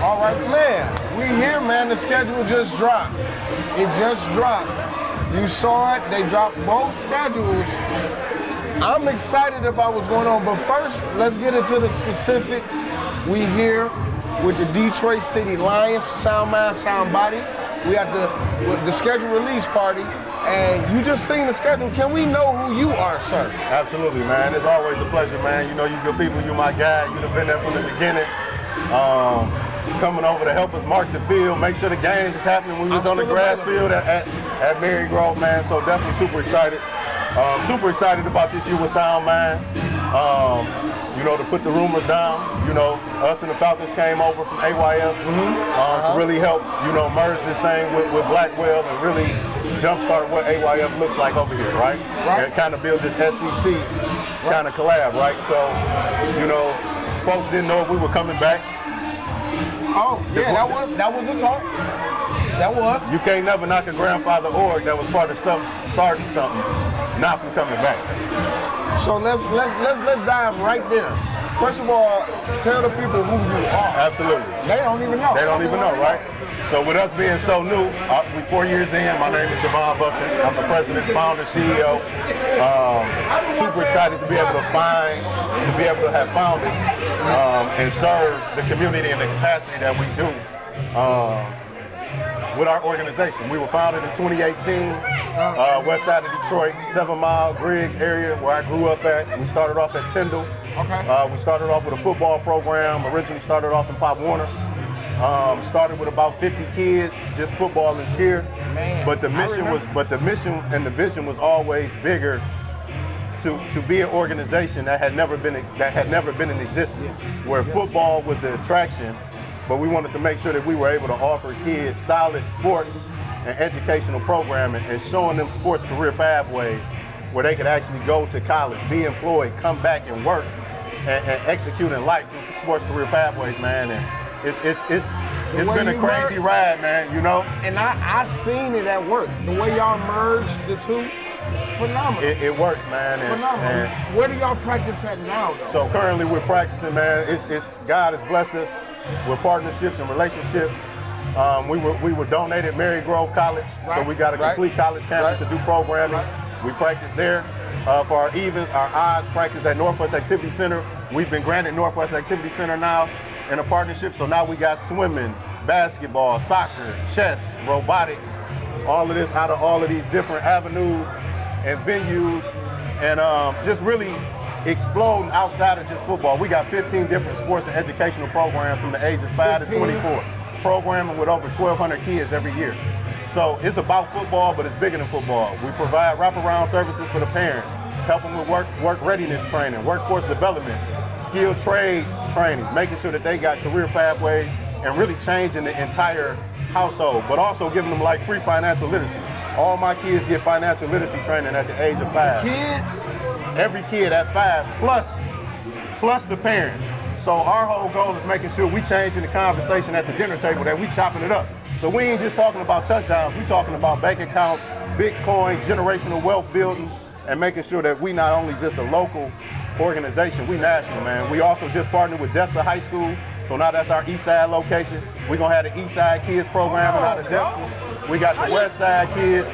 All right, man. We here, man. The schedule just dropped. It just dropped. You saw it. They dropped both schedules. I'm excited about what's going on, but first, let's get into the specifics. We here with the Detroit City Lions, Sound Mind, Sound Body. We at the schedule release party, and you just seen the schedule. Can we know who you are, sir? Absolutely, man. It's always a pleasure, man. You know, you good people, you my guy. You've been there from the beginning. Coming over to help us mark the field, make sure the games is happening when we was on the grass field at Mary Grove, man. So definitely super excited. Super excited about this year with Sound Mind. You know, to put the rumors down. You know, us and the Falcons came over from AYF to really help, you know, merge this thing with Blackwell and really jumpstart what AYF looks like over here, right? And kind of build this SEC kind of collab, right? So, you know, folks didn't know if we were coming back. Oh, yeah, that was a talk. That was. You can't never knock a grandfather org that was part of starting something, not from coming back. So let's dive right there. First of all, tell the people who you are. Absolutely. They don't even know. They don't even know, right? So with us being so new, we 4 years in. My name is Devon Buston. I'm the president, founder, CEO. Super excited to be able to have founded and serve the community in the capacity that we do with our organization. We were founded in 2018, west side of Detroit, 7 Mile, Griggs area where I grew up at. We started off at Tyndall. Okay. We started off with a football program. Originally started off in Pop Warner. Started with about 50 kids, just football and cheer. Man, but the mission and the vision was always bigger to be an organization that had never been in existence, where football was the attraction, but we wanted to make sure that we were able to offer kids solid sports and educational programming and showing them sports career pathways where they could actually go to college, be employed, come back and work and execute in life through sports career pathways, man. And it's been a crazy ride, man, you know? And I seen it at work. The way y'all merged the two, phenomenal. It works, man. Phenomenal. And where do y'all practice at now, though? So currently we're practicing, man. It's God has blessed us with partnerships and relationships. We were donated Mary Grove College, so we got a complete college campus to do programming. We practice there. For our evens, our odds practice at Northwest Activity Center. We've been granted Northwest Activity Center now in a partnership, so now we got swimming, basketball, soccer, chess, robotics, all of this out of all of these different avenues and venues, and just really exploding outside of just football. We got 15 different sports and educational programs from the ages 5 to 24, programming with over 1,200 kids every year. So it's about football, but it's bigger than football. We provide wraparound services for the parents, helping with work readiness training, workforce development, skilled trades training, making sure that they got career pathways and really changing the entire household, but also giving them like free financial literacy. All my kids get financial literacy training at the age of 5. Kids? Every kid at 5, plus the parents. So our whole goal is making sure we changing the conversation at the dinner table, that we chopping it up. So we ain't just talking about touchdowns, we talking about bank accounts, Bitcoin, generational wealth building, and making sure that we not only just a local organization, we national, man. We also just partnered with Depsa High School, so now that's our East Side location. We're gonna have the East Side kids programming out of Depsa. We got the West Side kids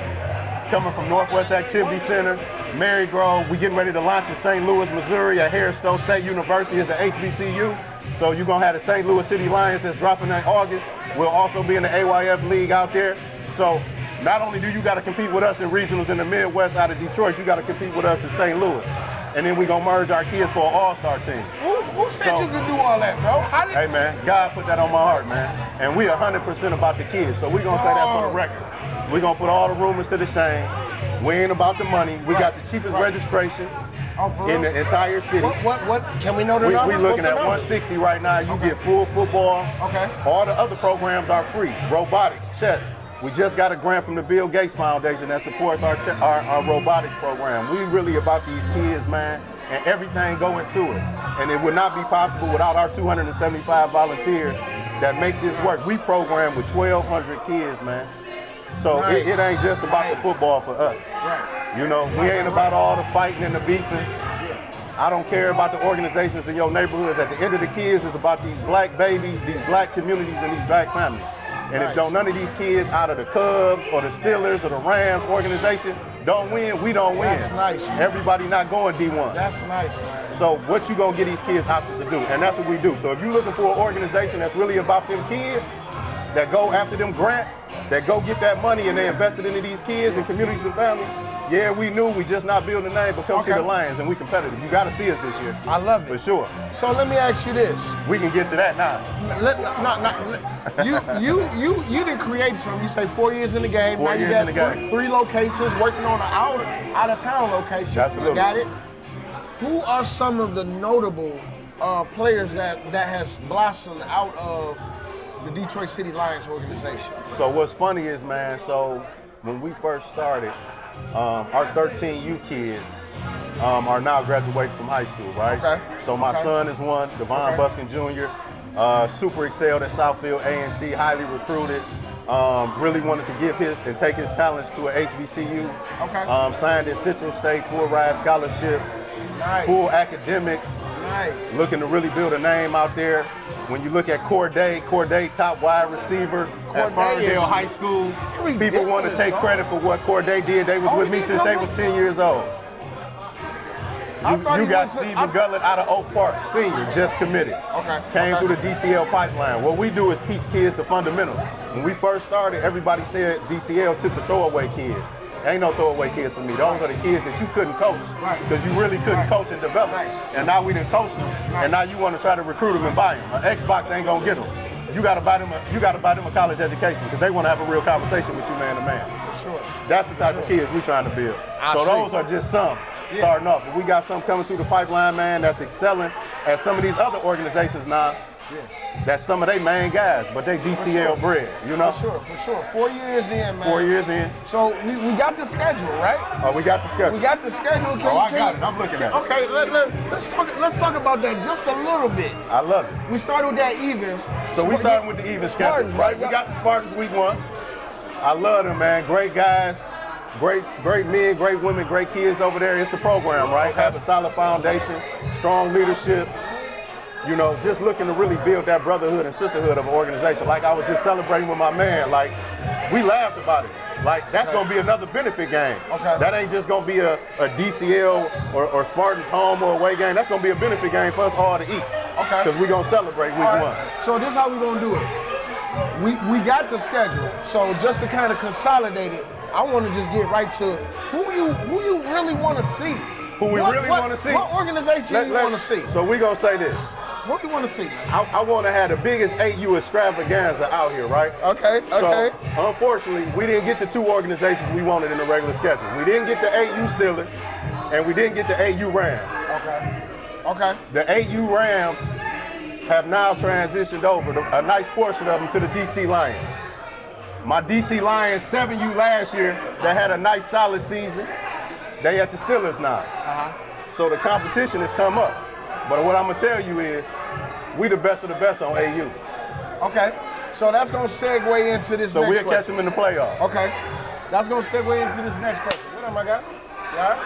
coming from Northwest Activity Center, Mary Grove. We getting ready to launch in St. Louis, Missouri at Harris Stowe State University as an HBCU. So you're gonna have the St. Louis City Lions that's dropping in August. We'll also be in the AYF League out there. So not only do you gotta compete with us in regionals in the Midwest out of Detroit, you gotta compete with us in St. Louis. And then we're gonna merge our kids for an all-star team. Who said you could do all that, bro? Hey man, God put that on my heart, man. And we 100% about the kids. So we're gonna say that for the record. We're gonna put all the rumors to the shame. We ain't about the money. We got the cheapest registration in the entire city. What? Can we know the numbers? We looking at 160 right now. You get full football. Okay. All the other programs are free. Robotics, chess. We just got a grant from the Bill Gates Foundation that supports our robotics program. We really about these kids, man, and everything go into it. And it would not be possible without our 275 volunteers that make this work. We program with 1,200 kids, man. So it ain't just about the football for us. Right. You know, we ain't about all the fighting and the beefing. I don't care about the organizations in your neighborhoods. At the end of the kids, it's about these black babies, these black communities, and these black families. And if none of these kids out of the Cubs or the Steelers or the Rams organization don't win, we don't win. That's nice, man. Everybody not going D1. That's nice, man. So what you gonna get these kids options to do? And that's what we do. So if you're looking for an organization that's really about them kids, that go after them grants, that go get that money and they invest it into these kids and communities and families, yeah, we knew we just not building a name, but come see the Lions and we competitive. You got to see us this year. I love it. For sure. So let me ask you this. We can get to that now. You didn't create something. You say 4 years in the game. 4 now years you in the got game. three locations, working on an out of town location. Absolutely. Got it? Who are some of the notable players that has blossomed out of the Detroit City Lions organization? So what's funny is, man, so when we first started, our 13U kids are now graduating from high school, right? Okay. So my son is one, Devon Buskin Jr., super excelled at Southfield A&T, highly recruited, really wanted to give his and take his talents to an HBCU. Okay. Signed at Central State, full ride scholarship, full academics. Nice. Looking to really build a name out there. When you look at Corday, top wide receiver at Ferndale High School. People want to take credit for what Corday did. They was with me since they was 10 years old. You got Stephen Gullett out of Oak Park, senior, just committed. Came through the DCL pipeline. What we do is teach kids the fundamentals. When we first started, everybody said DCL took the throwaway kids. Ain't no throwaway kids for me. Those are the kids that you couldn't coach because you really couldn't coach and develop. And now we didn't coach them, and now you want to try to recruit them and buy them. An Xbox ain't gonna get them. You gotta buy them a college education because they want to have a real conversation with you man to man. Sure. That's the type of kids we trying to build. So those are just some starting off. But we got some coming through the pipeline, man, that's excelling at some of these other organizations now. That's some of their main guys, but they DCL bred, you know? For sure. 4 years in, man. 4 years in. So we got the schedule, right? Oh, we got the schedule. We got the schedule. I got it. I'm looking at it. Okay, let's talk about that just a little bit. I love it. We started with that evens. So we started with the even schedule, right? We got the Spartans week 1. I love them, man. Great guys, great men, great women, great kids over there. It's the program, right? Have a solid foundation, strong leadership. You know, just looking to really build that brotherhood and sisterhood of an organization. Like I was just celebrating with my man. Like, we laughed about it. Like, that's going to be another benefit game. That ain't just going to be a DCL or Spartans home or away game. That's going to be a benefit game for us all to eat. Because we're going to celebrate week 1. So this is how we're going to do it. We got the schedule. So just to kind of consolidate it, I want to just get right to who you really want to see. Who we really want to see? What organization you want to see? So we're going to say this. What do you want to see? I want to have the biggest AU extravaganza out here, right? Okay. So, unfortunately, we didn't get the 2 organizations we wanted in the regular schedule. We didn't get the AU Steelers, and we didn't get the AU Rams. Okay. The AU Rams have now transitioned over, a nice portion of them, to the DC Lions. My DC Lions, 7U last year, that had a nice solid season, they at the Steelers now. So the competition has come up. But what I'm gonna tell you is, we the best of the best on AU. Okay. So that's gonna segue into this. So next we'll question. catch them in the playoffs. Okay. That's gonna segue into this next question. What am I got? Yeah.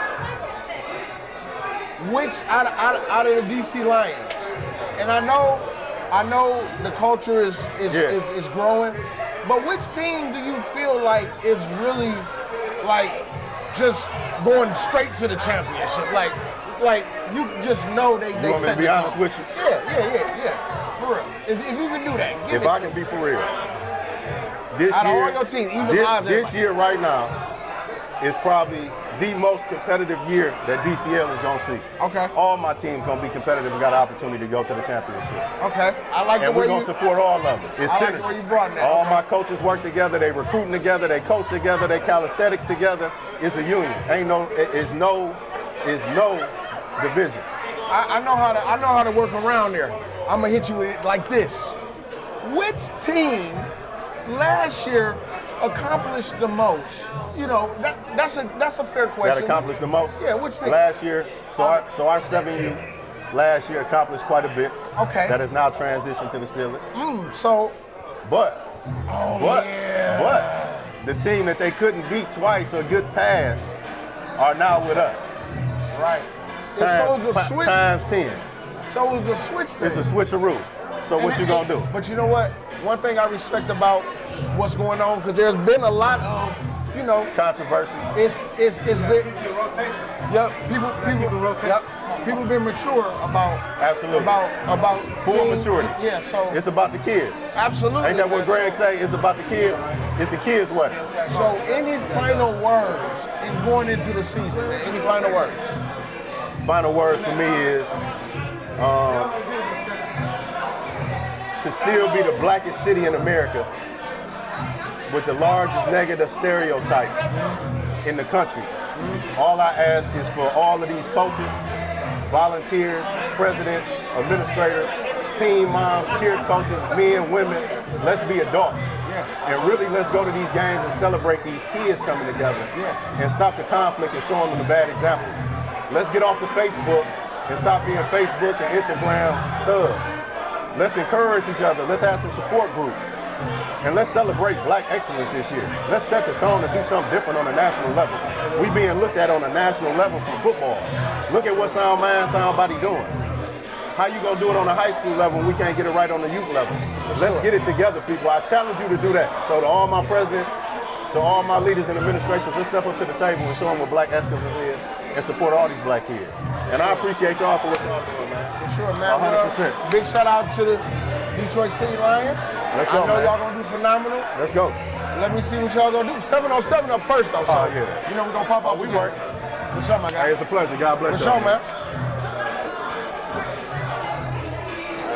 Which out of the DC Lions, and I know the culture is growing, but which team do you feel like is really like just going straight to the championship? Like you just know they You want me to be honest with you? Yeah. For real. If you can do that, if I can be for real. This out year, of all your teams, even this year right now is probably the most competitive year that DCL is gonna see. Okay. All my teams gonna be competitive and got an opportunity to go to the championship. Okay. I like the way we're gonna support all of them. It's I like where you brought that. All my coaches work together. They recruiting together. They coach together. They calisthenics together. It's a union. It's no division. I know how to work around there. I'm gonna hit you with it like this. Which team last year accomplished the most? You know, that's a fair question. That accomplished the most? Yeah, which team? Last year, our 7U last year accomplished quite a bit. Okay. That has now transitioned to the Steelers. But the team that they couldn't beat twice or get past are now with us. Right. times 10. So it was a switch thing. It's a switcheroo. So what you gonna do? But you know what? One thing I respect about what's going on, because there's been a lot of, controversy. It's been rotation. Yep, people rotate. Yep. People been mature about absolutely about full maturity. Yeah, so it's about the kids. Absolutely. Ain't that what Greg say? It's about the kids. It's the kids' way. So any final words in going into the season? Any final words? Final words for me is to still be the blackest city in America with the largest negative stereotypes in the country. All I ask is for all of these coaches, volunteers, presidents, administrators, team moms, cheer coaches, men, women, let's be adults. And really let's go to these games and celebrate these kids coming together and stop the conflict and show them the bad examples. Let's get off the Facebook and stop being Facebook and Instagram thugs. Let's encourage each other. Let's have some support groups. And let's celebrate black excellence this year. Let's set the tone to do something different on a national level. We being looked at on a national level for football. Look at what Sound Mind, Sound Body doing. How you gonna do it on a high school level when we can't get it right on the youth level? Let's get it together, people. I challenge you to do that. So to all my presidents, to all my leaders and administrations, let's step up to the table and show them what black excellence is and support all these black kids. And I appreciate y'all for what y'all doing, man. For sure, man. 100%. Big shout out to the Detroit City Lions. Let's go, I know man. y'all gonna do phenomenal. Let's go. Let me see what y'all gonna do. 707 up first, though. So, oh, yeah. You know we're gonna pop up. We work. For sure, my guy. Hey, it's a pleasure. God bless you. For sure, man.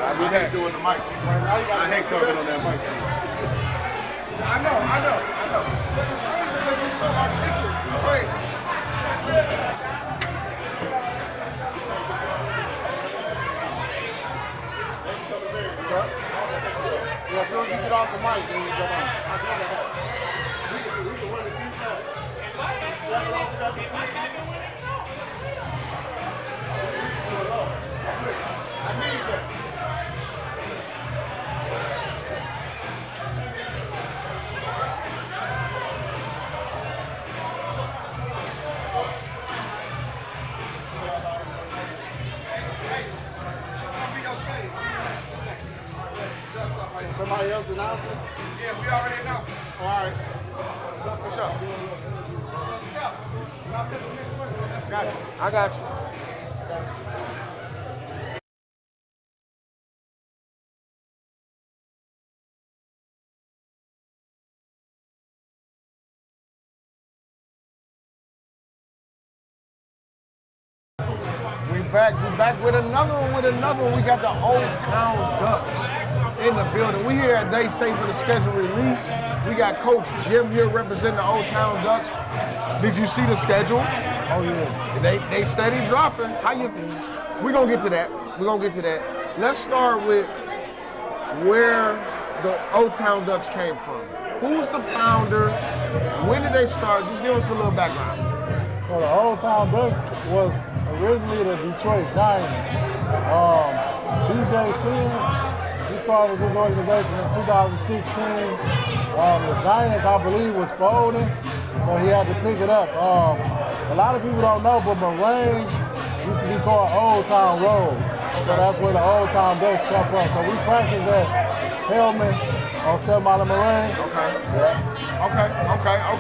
I hate doing the mic. I hate talking on that mic. I know. But it's crazy because you're so articulate. It's crazy. What's up? Yeah, as soon as you get off the mic, then you jump on. I need that. Somebody else announced it? Yeah, we already announced it. All right. For sure. Got you. I got you. We back with another one. We got the Oldtown Ducks in the building. We here at Day Safe for the schedule release. We got Coach Jim here representing the Oldtown Ducks. Did you see the schedule? Oh yeah. They steady dropping. How you feel? We're gonna get to that. Let's start with where the Oldtown Ducks came from. Who's the founder? When did they start? Just give us a little background. Well, the Oldtown Ducks was originally the Detroit Giants. DJ Sims, he started this organization in 2016. The Giants, I believe, was folding, so he had to pick it up. A lot of people don't know, but Moraine used to be called Oldtown Road. So that's where the Oldtown Ducks come from. So we practice at Hellman on 7 Mile and Moraine. Okay. Yeah.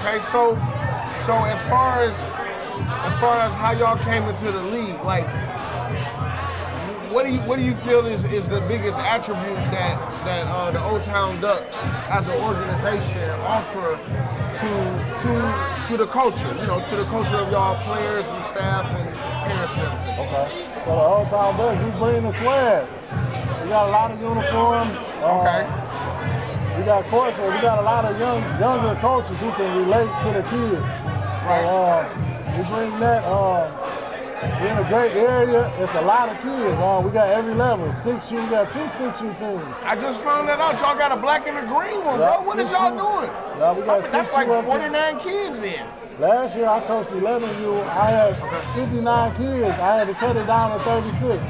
Okay. So as far as how y'all came into the league, like, what do you feel is the biggest attribute that the Oldtown Ducks as an organization offer to the culture, to the culture of y'all players and staff and parents and everything? Okay. So the Oldtown Ducks, we bring the swag. We got a lot of uniforms. Okay. We got coaches. We got a lot of younger coaches who can relate to the kids. Right. So, we bring that. We're in a great area. It's a lot of kids. We got every level. 6U, we got 2 6U teams. I just found that out. Y'all got a black and a green one, bro. What is y'all doing? Yeah, we got That's 6U like 49 kids then. Last year I coached 11U. I had 59 kids. I had to cut it down to 36.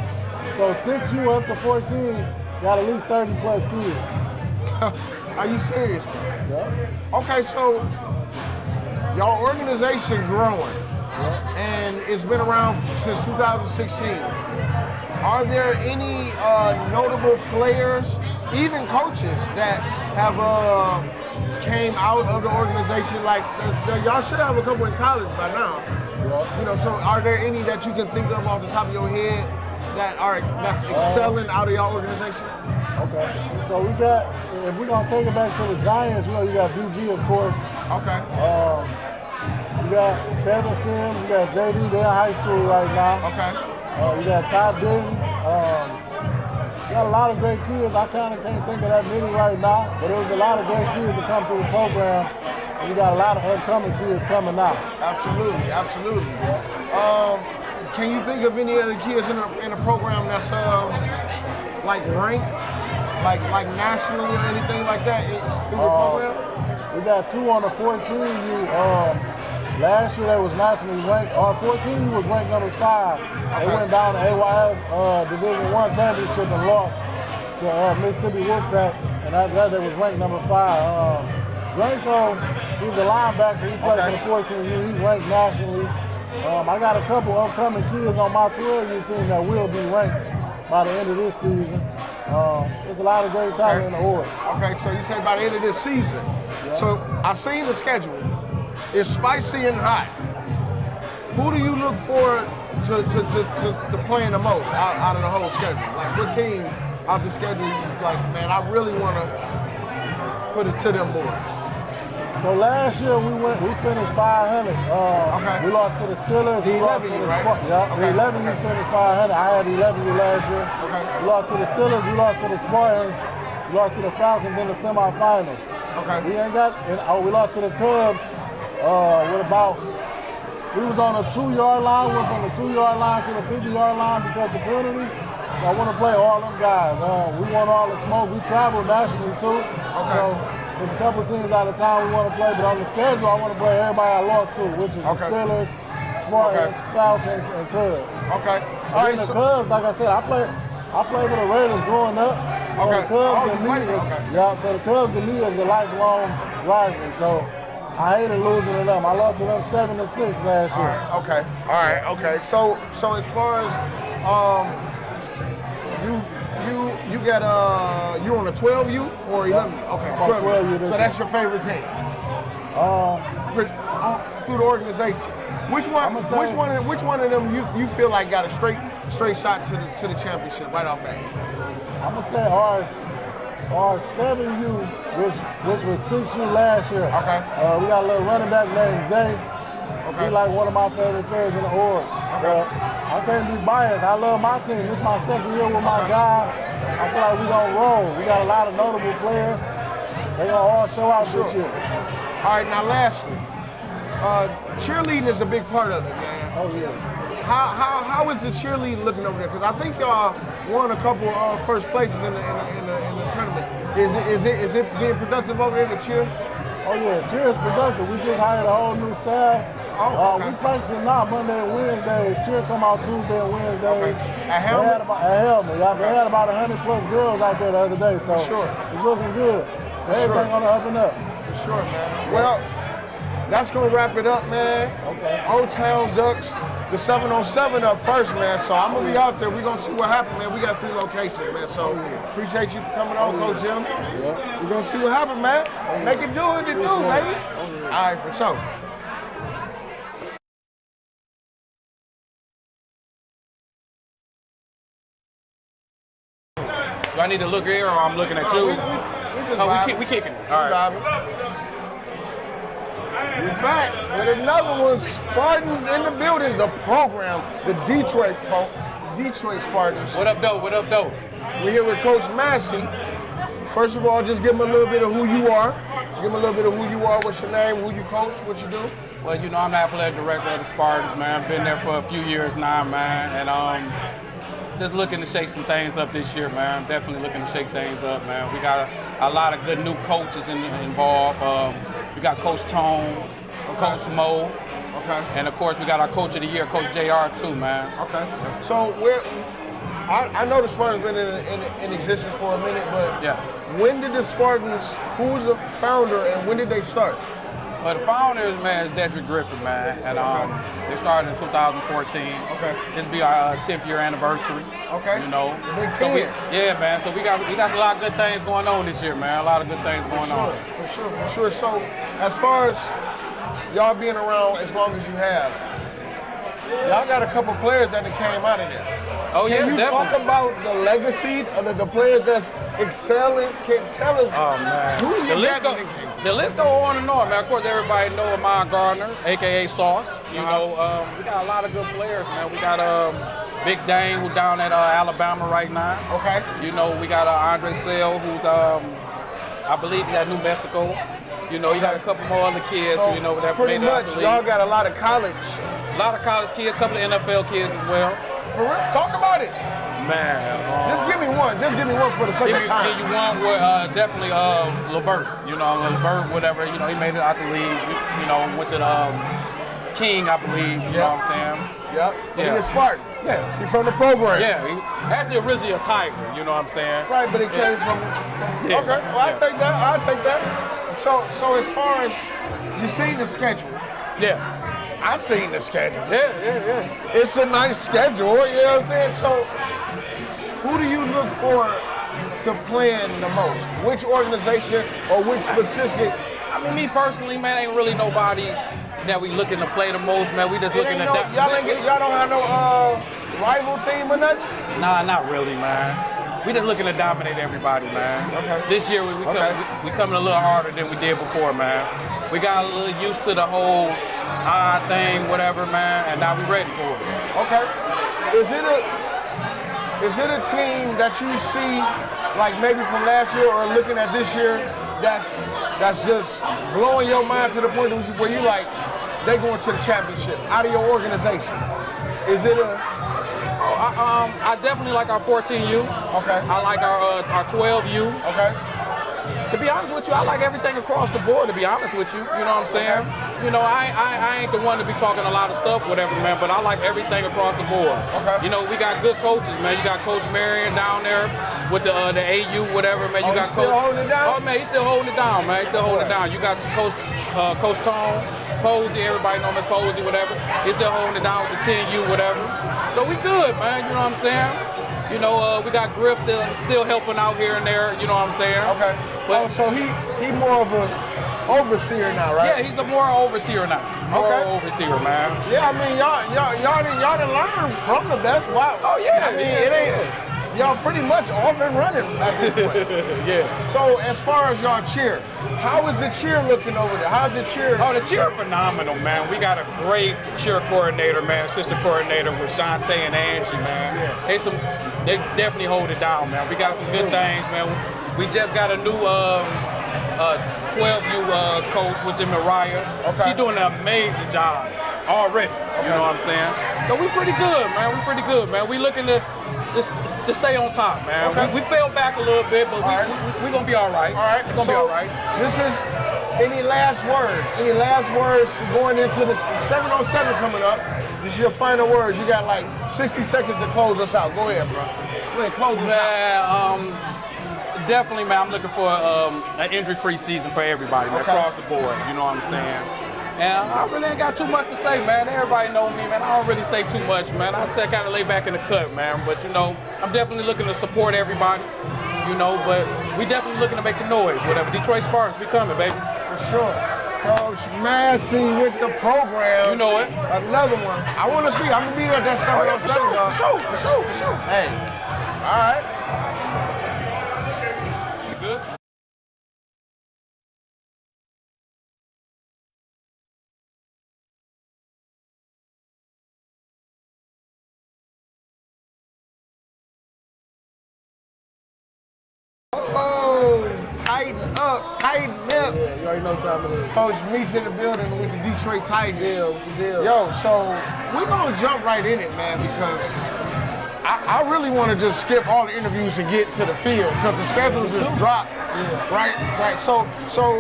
So 6U up to 14 got at least 30 plus kids. Are you serious, bro? Yeah. Okay, so y'all organization growing, and it's been around since 2016. Are there any notable players, even coaches, that have came out of the organization? Like y'all should have a couple in college by now. You know, so are there any that you can think of off the top of your head that's excelling out of your organization? Okay. So we got, if we're gonna take it back to the Giants, you know, you got BG, of course. Okay. You got Kevin Sims, you got JD, they're in high school right now. Okay. You got Todd Denton. You got a lot of great kids. I kind of can't think of that many right now, but there was a lot of great kids that come through the program. And you got a lot of upcoming kids coming out. Absolutely, absolutely. Can you think of any other kids in a program that's like ranked, like nationally or anything like that through the program? We got 2 on the 14U. Last year they was nationally ranked. Our 14U was ranked number 5. They went down to AYF Division I championship and lost to Mississippi Wolfpack, and after that they was ranked number 5. Draco, he's a linebacker. He plays for the 14U. He's ranked nationally. I got a couple upcoming kids on my 12U team that will be ranked by the end of this season. There's a lot of great talent in the org. Okay, so you say by the end of this season. Yeah. So I seen the schedule. It's spicy and hot. Who do you look forward to playing the most out of the whole schedule? Like what team out the schedule you like, man, I really want to put it to them boys? So last year we finished 500. We lost to the Steelers. The 11U, right? The 11U finished 500. I had 11U last year. We lost to the Steelers. We lost to the Spartans. We lost to the Falcons in the semifinals. We lost to the Cubs. We was on a 2-yard line, went from the 2-yard line to the 50-yard line because of penalties. So I want to play all them guys. We want all the smoke. We travel nationally too. So there's a couple teams out of town we want to play, but on the schedule I want to play everybody I lost to, which is the Steelers, Spartans, Falcons, and Cubs. All right. The Cubs, like I said, I played for the Raiders growing up. So the Cubs and me so the Cubs and me is a lifelong rivalry. So I hated losing to them. I lost to them 7-6 last year. Okay. So as far as you got you on a 12U or 11U? Okay, 12U. So that's your favorite team? Through the organization. Which one of them you feel like got a straight shot to the championship right off bat? I'm gonna say our 7U, which was 6U last year. We got a little running back named Zay. He's like one of my favorite players in the org. I can't be biased. I love my team. This is my second year with my guy. I feel like we gonna roll. We got a lot of notable players. They gonna all show out this year. All right, now lastly, cheerleading is a big part of it, man. Oh yeah. How is the cheerleading looking over there? Because I think y'all won a couple first places in the tournament. Is it being productive over there, the cheer? Oh yeah, cheer is productive. We just hired a whole new staff. We practicing now Monday and Wednesday. Cheer come out Tuesday and Wednesday. At Helmet? At Helmet. They had about 100+ girls out there the other day, so it's looking good. Everything on the up and up. For sure, man. Well, that's gonna wrap it up, man. Oldtown Ducks, the 7-on-7 up first, man. So I'm gonna be out there. We're gonna see what happens, man. We got 3 locations, man. So appreciate you for coming on, Coach Jim. We're gonna see what happens, man. Make it do what it do, baby. All right, for sure. Do I need to look here or I'm looking at you? We kicking it. All right. We're back with another one. Spartans in the building. The program, the Detroit Spartans. What up, though? We're here with Coach Massey. First of all, just give him a little bit of who you are. What's your name? Who you coach? What you do? Well, you know, I'm the athletic director of the Spartans, man. Been there for a few years now, man. And just looking to shake some things up this year, man. Definitely looking to shake things up, man. We got a lot of good new coaches involved. We got Coach Tone, Coach Mo, and of course we got our Coach of the Year, Coach JR too, man. So I know the Spartans been in existence for a minute, but when did the Spartans? Who was the founder, and when did they start? Well, the founders, man, is Dedrick Griffin, man, and they started in 2014. Okay. This will be our 10th year anniversary. Okay. You know. The big So 10. yeah, man. So we got a lot of good things going on this year, man. A lot of good things going on. For sure. So, as far as y'all being around as long as you have, y'all got a couple players that came out of there. Oh yeah, Can you definitely. talk about the legacy of the players that's excelling? Can tell us who you The list go on and on, man. Of course, everybody know Ahmad Gardner, aka Sauce. You know, we got a lot of good players, man. We got Big Dane, who's down at Alabama right now. Okay. You know, we got Andre Sale, who's I believe he's at New Mexico. You know, you got a couple more other kids, So you know, that pretty made it out much, the league. y'all got a lot of college. A lot of college kids, a couple of NFL kids as well. For real? Talk about it. Man. Just give me one. Just give me one for the sake of time. Give you one with definitely Levert. You know, Levert, whatever. You know, he made it out the league. You know, went to the King, I believe. You know what I'm saying? Yep. But Yeah. he's a Spartan. Yeah. He's from the program. Yeah, he actually originally a Tiger. You know what I'm saying? Right, but it came from. Yeah. Okay. Well, I'll take that. I'll take that. So as far as you seen the schedule, Yeah. I seen the schedule. Yeah. It's a nice schedule. You know what I'm saying? So, who do you look for to plan the most? Which organization or which specific? I mean, me personally, man, ain't really nobody that we looking to play the most, man. We just looking at that. Y'all don't have no rival team or nothing? Nah, not really, man. We just looking to dominate everybody, man. Okay. This year we coming a little harder than we did before, man. We got a little used to the whole odd thing, whatever, man, and now we ready for it. Okay. Is it a team that you see, like maybe from last year or looking at this year, that's just blowing your mind to the point where you like, they going to the championship out of your organization? Is it a? I definitely like our 14U. Okay. I like our 12U. Okay. To be honest with you, I like everything across the board, to be honest with you. You know what I'm saying? You know, I ain't the one to be talking a lot of stuff, whatever, man, but I like everything across the board. Okay. You know, we got good coaches, man. You got Coach Marion down there with the AU, whatever, man. You got he's still holding it down? Oh, man, he's still holding it down, man. He's still holding it down. You got Coach Tone, Posey, everybody know him as Posey, whatever. He's still holding it down with the 10U, whatever. So we good, man. You know what I'm saying? You know, we got Griff still helping out here and there. You know what I'm saying? Okay. But, so he more of a overseer now, right? Yeah, he's a more overseer now. More overseer, man. Yeah, I mean y'all didn't learn from the best. Wow. Oh yeah. I mean it ain't. Y'all pretty much off and running at this point. Yeah. So as far as y'all cheer, how is the cheer looking over there? How's the cheer? Oh, the cheer phenomenal, man. We got a great cheer coordinator, man, assistant coordinator with Shantae and Angie, man. Yeah. They definitely hold it down, man. We got some good things, man. We just got a new 12U coach, which is Mariah. Okay. She's doing an amazing job already. You know what I'm saying? So we pretty good, man. We pretty good, man. We looking to stay on top, man. Okay. We fell back a little bit, but we're going to be all right. All right. We're going to be all right. This is any last words? Any last words going into the 7-on-7 coming up? This is your final words. You got like 60 seconds to close us out. Go ahead, bro. Go ahead, close us out. Definitely, man. I'm looking for an injury-free season for everybody, man, across the board. You know what I'm saying? And I really ain't got too much to say, man. Everybody know me, man. I don't really say too much, man. I say kind of lay back in the cut, man. But, you know, I'm definitely looking to support everybody, you know. But we definitely looking to make some noise, whatever. Detroit Spartans, we coming, baby. For sure. Coach Massey with the program. You know it. Another one. I want to see. I'm going to be there at that 7-on-7, dog. For sure. Hey. All right. Good. Oh, tighten up. Yeah, you already know what time it is. Coach Meeks in the building with the Detroit Tigers. What's the deal? Yo, so we're going to jump right in it, man, because I really want to just skip all the interviews and get to the field because the schedules just dropped. Yeah. Right. So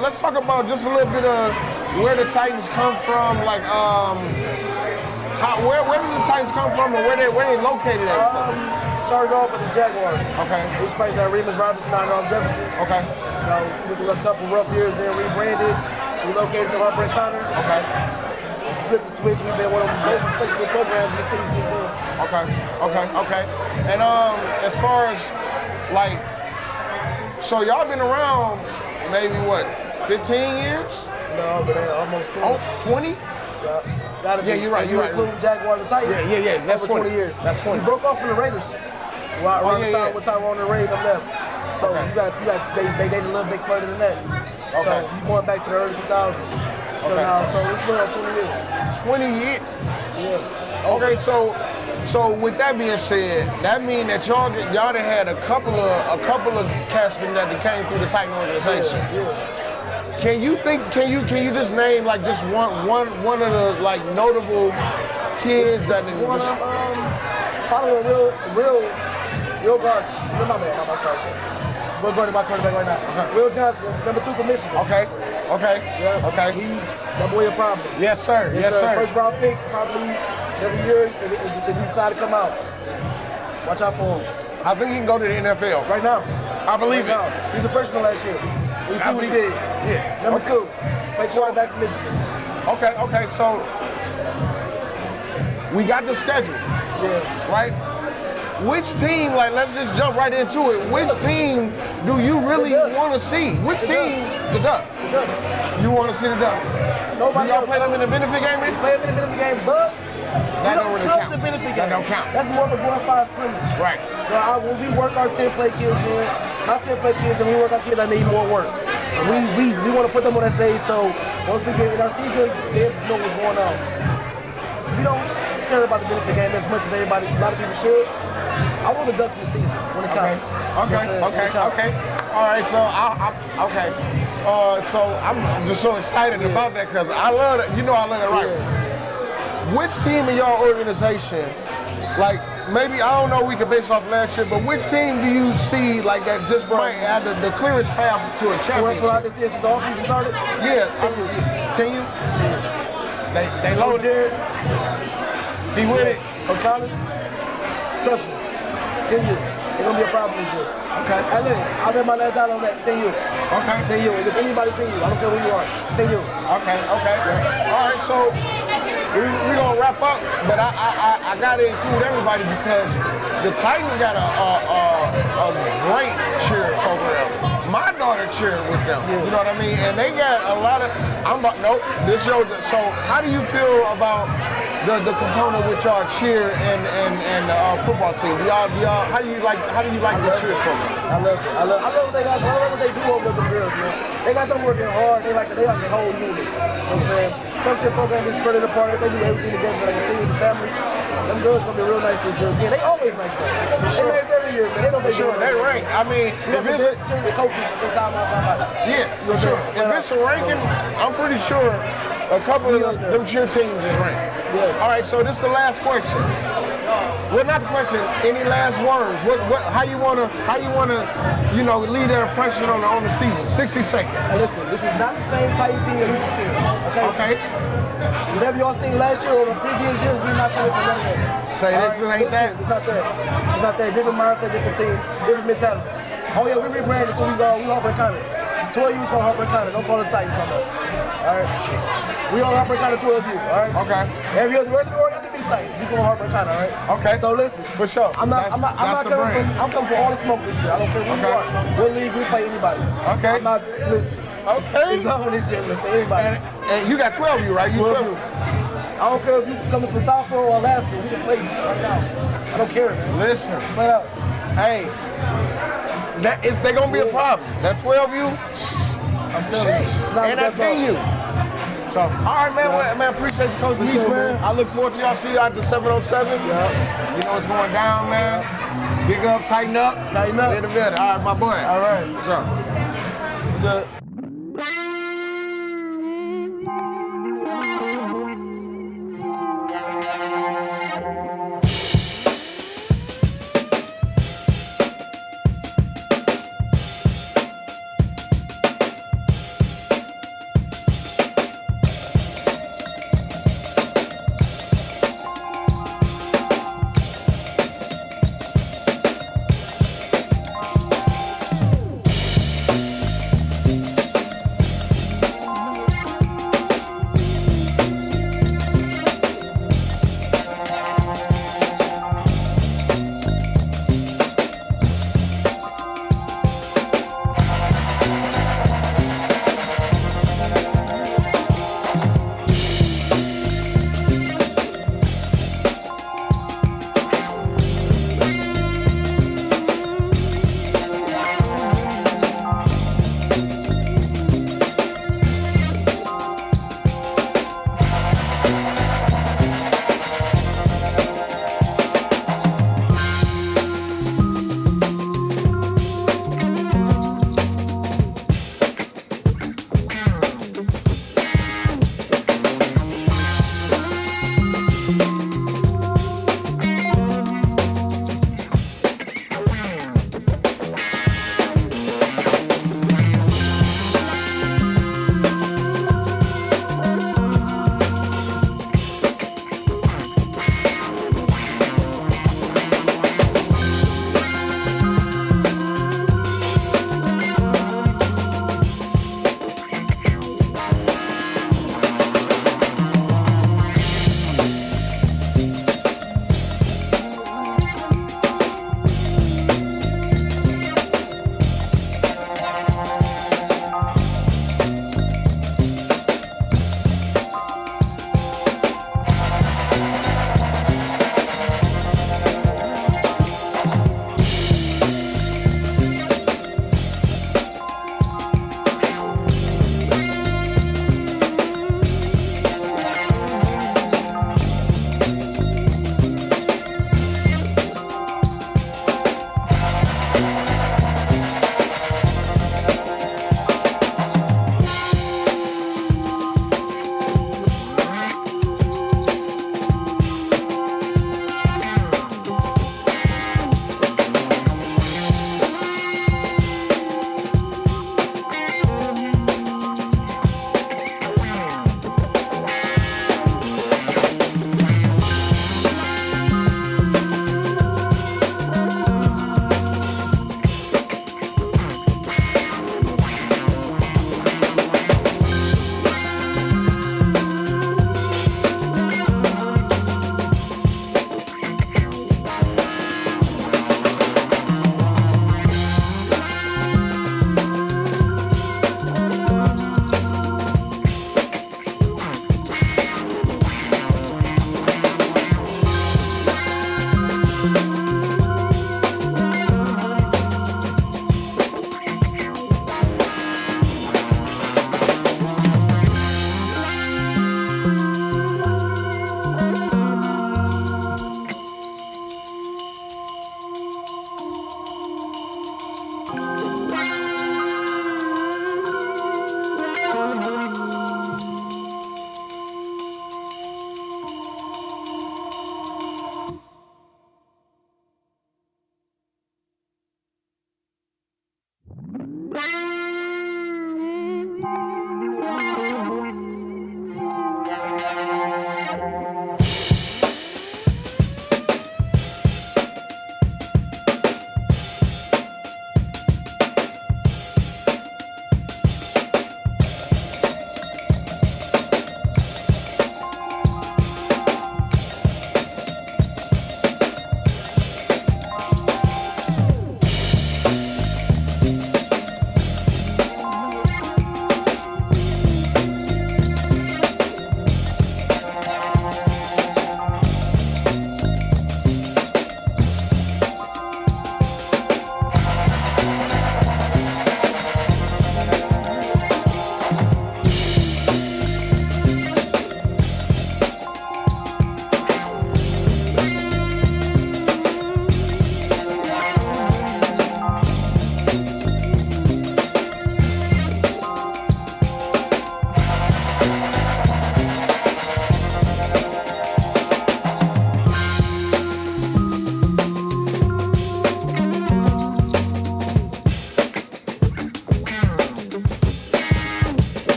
let's talk about just a little bit of where the Titans come from, like where did the Titans come from and where they located at? Started off with the Jaguars. Okay. We spaced at Remus Robinson out on Jefferson. Okay. You know, went through a couple rough years, then rebranded. Relocated to Harper and Connor. Okay. Flip the switch. We've been one of the most respectable programs in the city since then. Okay. And as far as like, so y'all been around maybe what, 15 years? No, but almost 20. Oh, 20? Yeah, gotta be. Yeah, you're right. You're right. Including Jaguars and Titans. Yeah. That's over 20 years. That's 20. We broke off from the Raiders. Around the time, what time we're on the Raiders, I'm left. So you got they dated a little bit further than that. So you going back to the early 2000s. So now, so it's been on 20 years. 20 years. Yeah. Okay, so with that being said, that means that y'all done had a couple of cats that came through the Titan organization. Yeah. Can you just name like just one of the like notable kids that one just following real guard. My bad. I'm sorry. We're going to my quarterback right now. Will Johnson, number 2 for Michigan. Okay. Yeah. Okay. That boy a problem. Yes, sir. Yes, sir. First round pick, probably every year if he decide to come out. Watch out for him. I think he can go to the NFL. Right now. I believe it. He's a freshman last year. We see what he did. Yeah. Number 2, play quarterback for Michigan. Okay. So we got the schedule. Yeah. Right? Which team, like, let's just jump right into it. Which team do you really want to see? Which team? The Ducks. The Ducks. You want to see the Ducks? Nobody do y'all play them in the benefit game? We play them in the benefit game, but that don't really count. The benefit game. That don't count. That's more of a glorified scrimmage. Right. Now, when we work our 10-play kids in, our 10-play kids, and we work our kids that need more work. We want to put them on that stage, so once we get in our season, they know what's going on. We don't care about the benefit game as much as a lot of people should. I want the Ducks this season when it counts. Okay. All right, so so I'm just so excited about that because I love it. You know I love it, right? Yeah. Which team in your organization, like maybe I don't know, we could base off last year, but which team do you see like that just might have the clearest path to a championship? For I've been seeing since the offseason started? Yeah, 10U. They loaded. He with it. Coach Collins, trust me, 10 years. It's gonna be a problem this year. Okay. And look, I bet my last dollar on that, 10 years. Okay. 10 years. If anybody 10 years, I don't care who you are. 10 years. Okay. All right, so we're gonna wrap up, but I gotta include everybody because the Titans got a great cheer program. My daughter cheered with them. You know what I mean? And they got a lot of. So how do you feel about the component with y'all cheer and football team? How do you like the cheer program? I love it. I love what they got. I love what they do over the girls, man. They got them working hard. They like the whole unit. You know what I'm saying? Some cheer program is spread it apart. They do everything together like a team, the family. Them girls gonna be real nice this year. Again, they always nice though. They nice every year, man. They don't make sure they rank. I mean, if it's the coaches from time on time. Yeah, for sure. If it's a ranking, I'm pretty sure a couple of them cheer teams is ranked. Yeah. All right, so this is the last question. Well, not the question. Any last words? How you wanna leave that impression on the season? 60 seconds. Hey, listen, this is not the same Titan team that you can see. Okay. Whatever y'all seen last year or the previous years, we're not going to none of that. Say this ain't that. It's not that. It's not that. Different mindset, different team, different mentality. Oh yeah, we rebranded until we Harper and Connor. 12 U's called Harper and Connor. Don't call it Titans no more. All right. We on Harper and Connor 12 U. All right. Okay. Every other rest of the org, I can be Titans. We go Harper and Connor. All right. Okay. So listen. For sure. I'm coming for all the smoke this year. I don't care who you are. What league we play anybody. Okay. I'm not. Listen. Okay. It's on this year. Listen, anybody. And you got 12 U, right? You 12 U. I don't care if you coming from Southfield or Alaska. We can play right now. I don't care, man. Listen. Flat out. Hey, they're going to be a problem. That 12U, I'm telling you. And that 10U. So, all right, man. Man, appreciate you, Coach Meach, man. I look forward to y'all. See you out the 707. Yeah. You know what's going down, man. Big up, tighten up. Tighten up. In the middle. All right, my boy. All right. What's up? Good.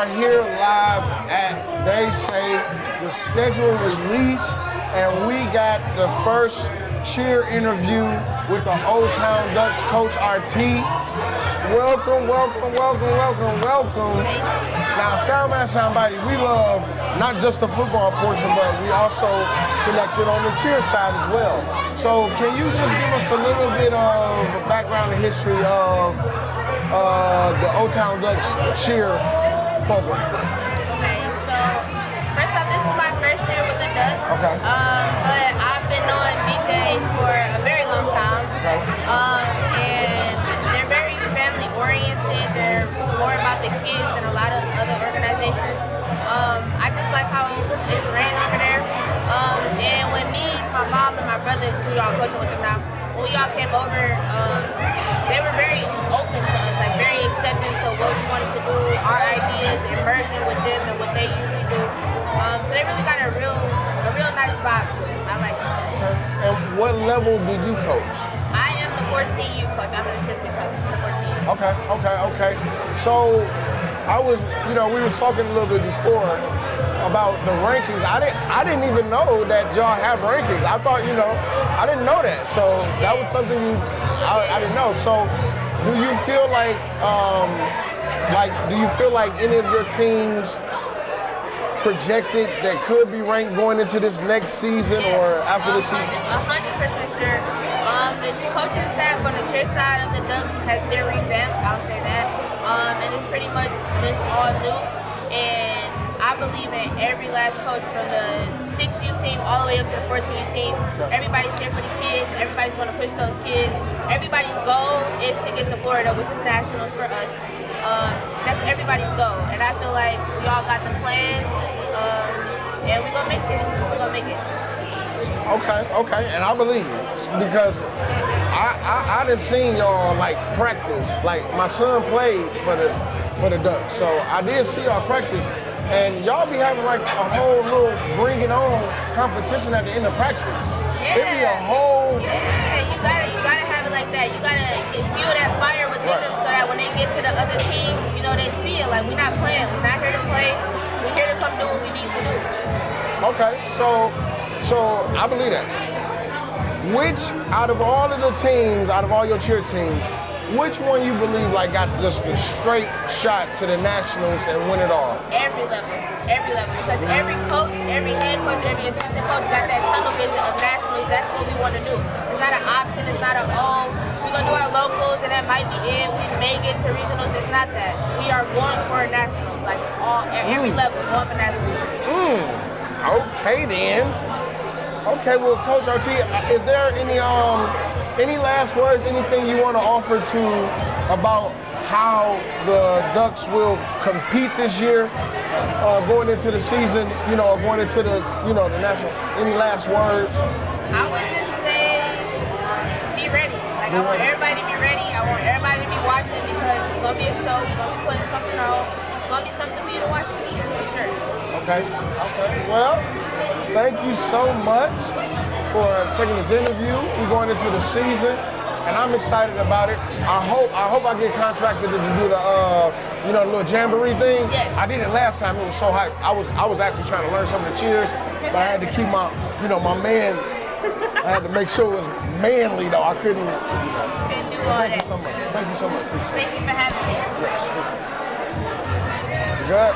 are here live at, they say, the schedule release, and we got the first cheer interview with the Oldtown Ducks coach, RT. Welcome, welcome, welcome, welcome, welcome. Now, Soundman Soundbody, we love not just the football portion, but we also connected on the cheer side as well. So can you just give us a little bit of background and history of the Oldtown Ducks cheer program? Okay, so first off, this is my first year with the Ducks. Okay. But I've been knowing BJ for a very long time. Okay. And they're very family oriented. They're more about the kids than a lot of other organizations. I just like how it's ran over there. And when me, my mom, and my brother, who y'all coaching with them now, when we all came over, they were very open to us, like very accepting to what we wanted to do, our ideas, and merging with them and what they usually do. So they really got a real nice vibe to them. I like it. And what level do you coach? I am the 14U coach. I'm an assistant coach for the 14U. Okay. So we were talking a little bit before about the rankings. I didn't even know that y'all have rankings. I thought, I didn't know that. So that was something I didn't know. So do you feel like any of your teams projected that could be ranked going into this next season or after the season? 100% sure. The coaching staff on the cheer side of the Ducks has been revamped, I'll say that. And it's pretty much just all new. And I believe in every last coach from the 6U team all the way up to the 14U team. Everybody's here for the kids. Everybody's going to push those kids. Everybody's goal is to get to Florida, which is nationals for us. That's everybody's goal. And I feel like we all got the plan. And we're going to make it. We're going to make it. Okay. And I believe you because I done seen y'all practice. Like my son played for the Ducks, so I did see y'all practice. And y'all be having a whole little bring it on competition at the end of practice. Yeah. It be a whole. Yeah, you gotta have it like that. You gotta fuel that fire within them so that when they get to the other team, they see it. Like we're not playing. We're not here to play. We're here to come do what we need to do. Okay, so I believe that. Which out of all of the teams, out of all your cheer teams, which one you believe got just a straight shot to the nationals and win it all? Every level, because every coach, every head coach, every assistant coach got that tunnel vision of nationals. That's what we want to do. It's not an option. It's not we're gonna do our locals and that might be it. We may get to regionals. It's not that. We are going for nationals, every level going for nationals. Okay then. Okay, well, Coach RT, is there any last words, anything you want to offer to about how the Ducks will compete this year, going into the season, going into the national? Any last words? I would just say, be ready. I want everybody to be ready. I want everybody to be watching because it's gonna be a show. We're gonna be putting something on. It's gonna be something for you to watch this year for sure. Okay. Well, thank you so much for taking this interview. We're going into the season, and I'm excited about it. I hope I get contracted to do the little jamboree thing. Yes. I did it last time. It was so hype. I was actually trying to learn some of the cheers, but I had to keep my man. I had to make sure it was manly though. I couldn't. Couldn't do all Thank that. you so much. Thank you so much. Appreciate it. Thank you for having me. Good.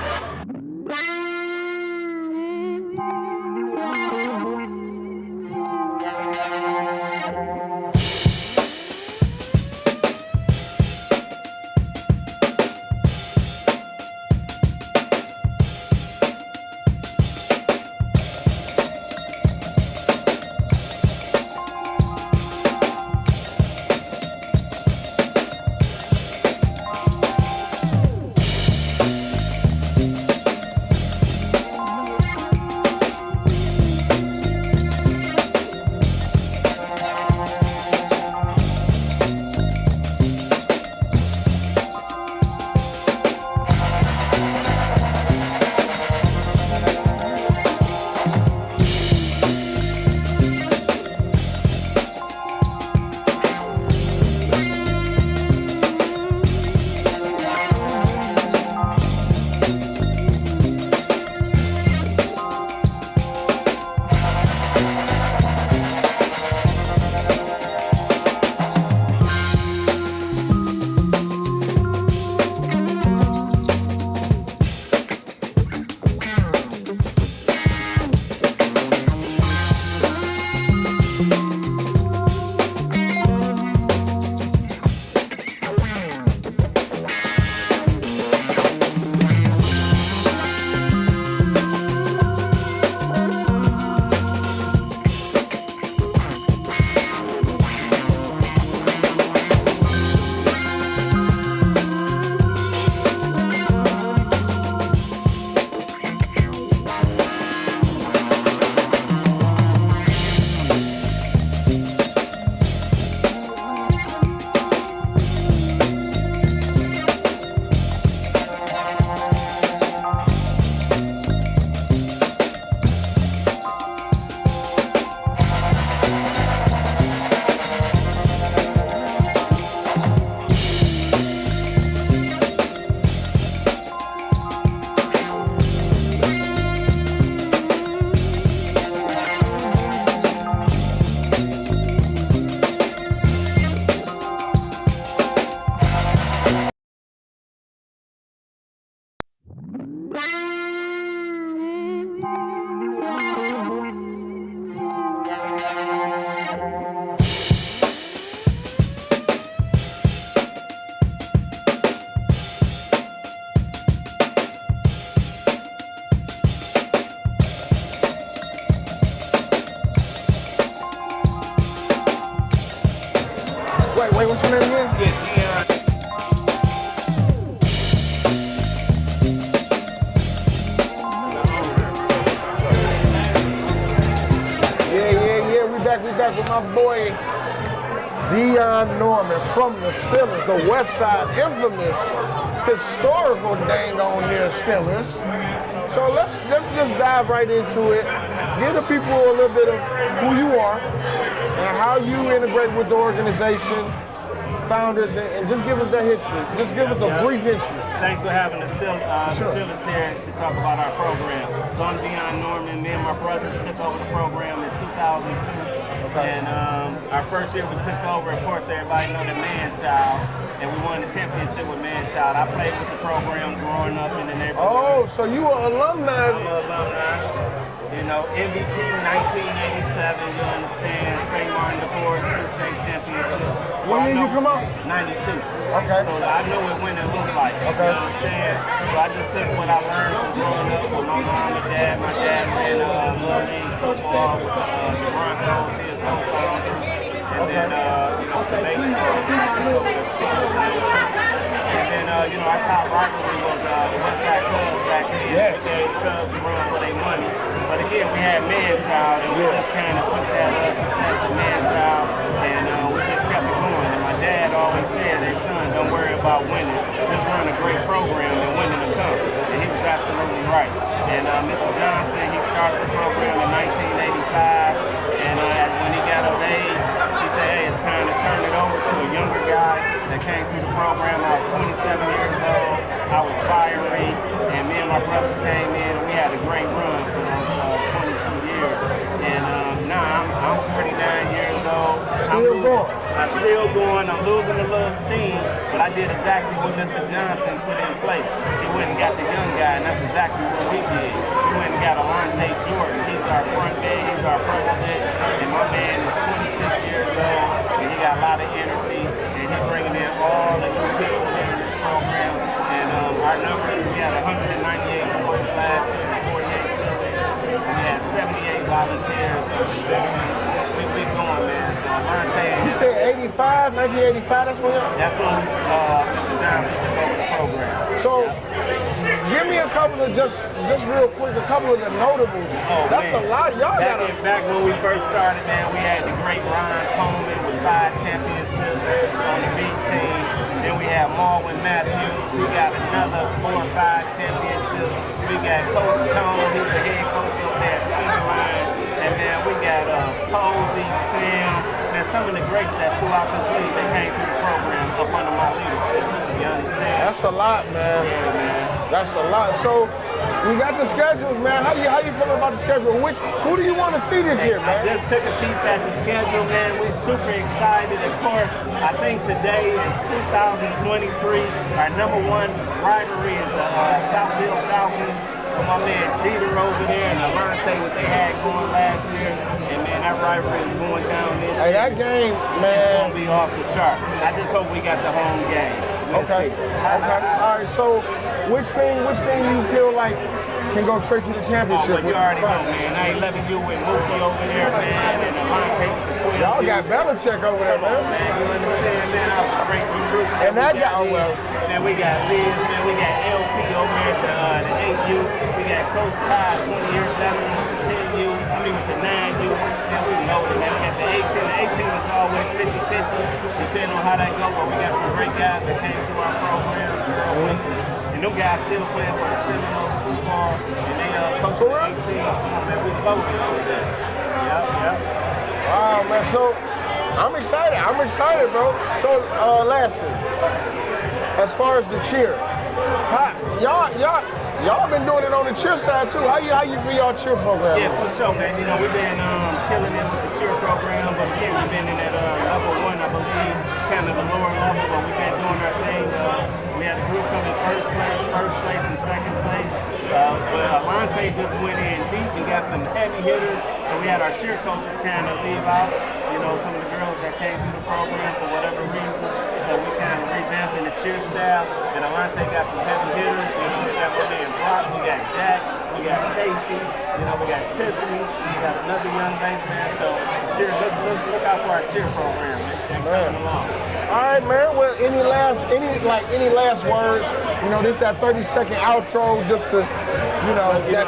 back with my boy Dion Norman from the Steelers, the West Side, infamous, historical dang on near Steelers. So let's just dive right into it. Give the people a little bit of who you are and how you integrate with the organization, founders, and just give us that history. Just give us a brief history. Thanks for having the Steelers here to talk about our program. So I'm Dion Norman. Me and my brothers took over the program in 2002. And our first year we took over, of course, everybody know the Man-Child, and we won the championship with Man-Child. I played with the program growing up in the neighborhood. Oh, so you were alumni. I'm an alumni. You know, MVP 1987, you understand, St. Martin de Porres, 2 state championships. So When did you come out? 92. Okay. So I know what winning looked like. Okay. You understand? So I just took what I learned from growing up with my mom and dad. My dad ran Little League football with the Broncos, his whole family. And then, you know, the baseball, I took over the school. And then, you know, our top rivalry was the West Side Cubs back then. Yes. We gave Cubs a run for their money. But again, we had Man-Child, and we just kind of took that success of Man-Child, and we just kept it going. And my dad always said, "Hey, son, don't worry about winning. Just run a great program and winning will come." And he was absolutely right. And Mr. Johnson, he started the program in 1985, and when he got of age, he said, "Hey, it's time to turn it over to a younger guy that came through the program." I was 27 years old. I was fiery, and me and my brothers came in, and we had a great run for those 22 years. And now I'm 49 years old. Still going. I'm still going. I'm losing a little steam, but I did exactly what Mr. Johnson put in place. He went and got the young guy, and that's exactly what we did. We went and got Alante Jordan. He's our front man. He's our president. And my man is 26 years old, and he got a lot of energy, and he's bringing in all the new people in this program. And our numbers, we had 198 boys last year, 48 children. We had 78 volunteers. We're going, man. So Alante. You said 85, 1985, that's when That's when Mr. Johnson took over the program. So, give me a couple of, just real quick, a couple of the notables. Oh, that's man. a lot. Y'all got a... Back when we first started, man, we had the great Ron Coleman with 5 championships on the B team. Then we had Marwin Matthews. He got another 4 or 5 championships. We got Coach Tone. He's the head coach over there at Center Line. And then we got Posey, Sam, and some of the greats that throughout this league, they came through the program up under my leadership. You understand? That's a lot, man. Yeah, man. That's a lot. So, we got the schedules, man. How you feeling about the schedule? Who do you want to see this year, man? I just took a peep at the schedule, man. We're super excited. Of course, I think today in 2023, our number 1 rivalry is the Southfield Falcons. With my man Jeter over there and Alante, what they had going last year. And man, that rivalry is going down this year. Hey, that game, man. It's going to be off the chart. I just hope we got the home game. We'll Okay. see. Okay. All right. So, which thing you feel like can go straight to the championship? Oh, but you already know, man. I 11 you with Mookie over there, man, and Alante with the 12. Y'all got Belichick over there, man. Man, you understand, man? I was a great recruit. And that guy, well. Man, we got Liz, man. We got LP over here at the 8U. We got Coach Todd, 20 years veteran with the 10U. I mean, with the 9U. Man, we loaded, man. We got the 18. The 18 is always 50-50, depending on how that goes. But we got some great guys that came through our program. And them guys still playing for the Seminoles football. And they coach the 18. Man, we loaded over there. Yep. Wow, man. So, I'm excited, bro. So, lastly, as far as the cheer, y'all been doing it on the cheer side too. How you feel y'all cheer program? Yeah, for sure, man. You know, we've been killing it with the cheer program, but again, we've been in that level 1, I believe, kind of the lower level, but we've been doing our thing. We had a group come in first place, and second place. But Alante just went in deep. We got some heavy hitters, and we had our cheer coaches kind of leave out. You know, some of the girls that came through the program for whatever reason. So we kind of revamping the cheer staff. And Alante got some heavy hitters. You know, we got my man Brock, we got Jack, we got Stacy, you know, we got Tiffany, we got another young man. So cheer, look out for our cheer program. They're coming along. All right, man. Well, any last words? You know, this that 30-second outro just to,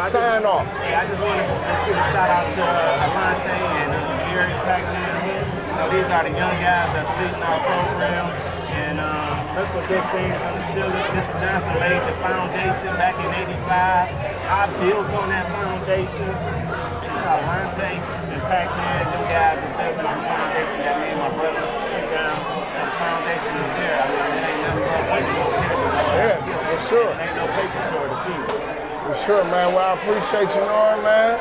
sign off. Yeah, I just want to just give a shout out to Alante and Gary Pack these are the young guys that's leading our program. And look for big things from the Steelers. Mr. Johnson laid the foundation back in '85. I built on that foundation. Lante and Pac-Man, them guys are building on the foundation that me and my brothers put down. So the foundation is there. I mean, it ain't nothing but waiting on it. Yeah, for sure. It ain't no paper shortage either. For sure, man. Well, I appreciate you, Norm, man.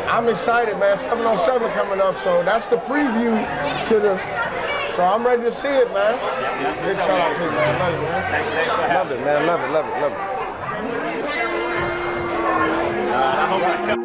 I'm excited, man. 707 coming up, so that's the preview to the. So I'm ready to see it, man. Big shout out to you, man. Love you, man. Love it, man. Love it, love it, love it. I hope I come.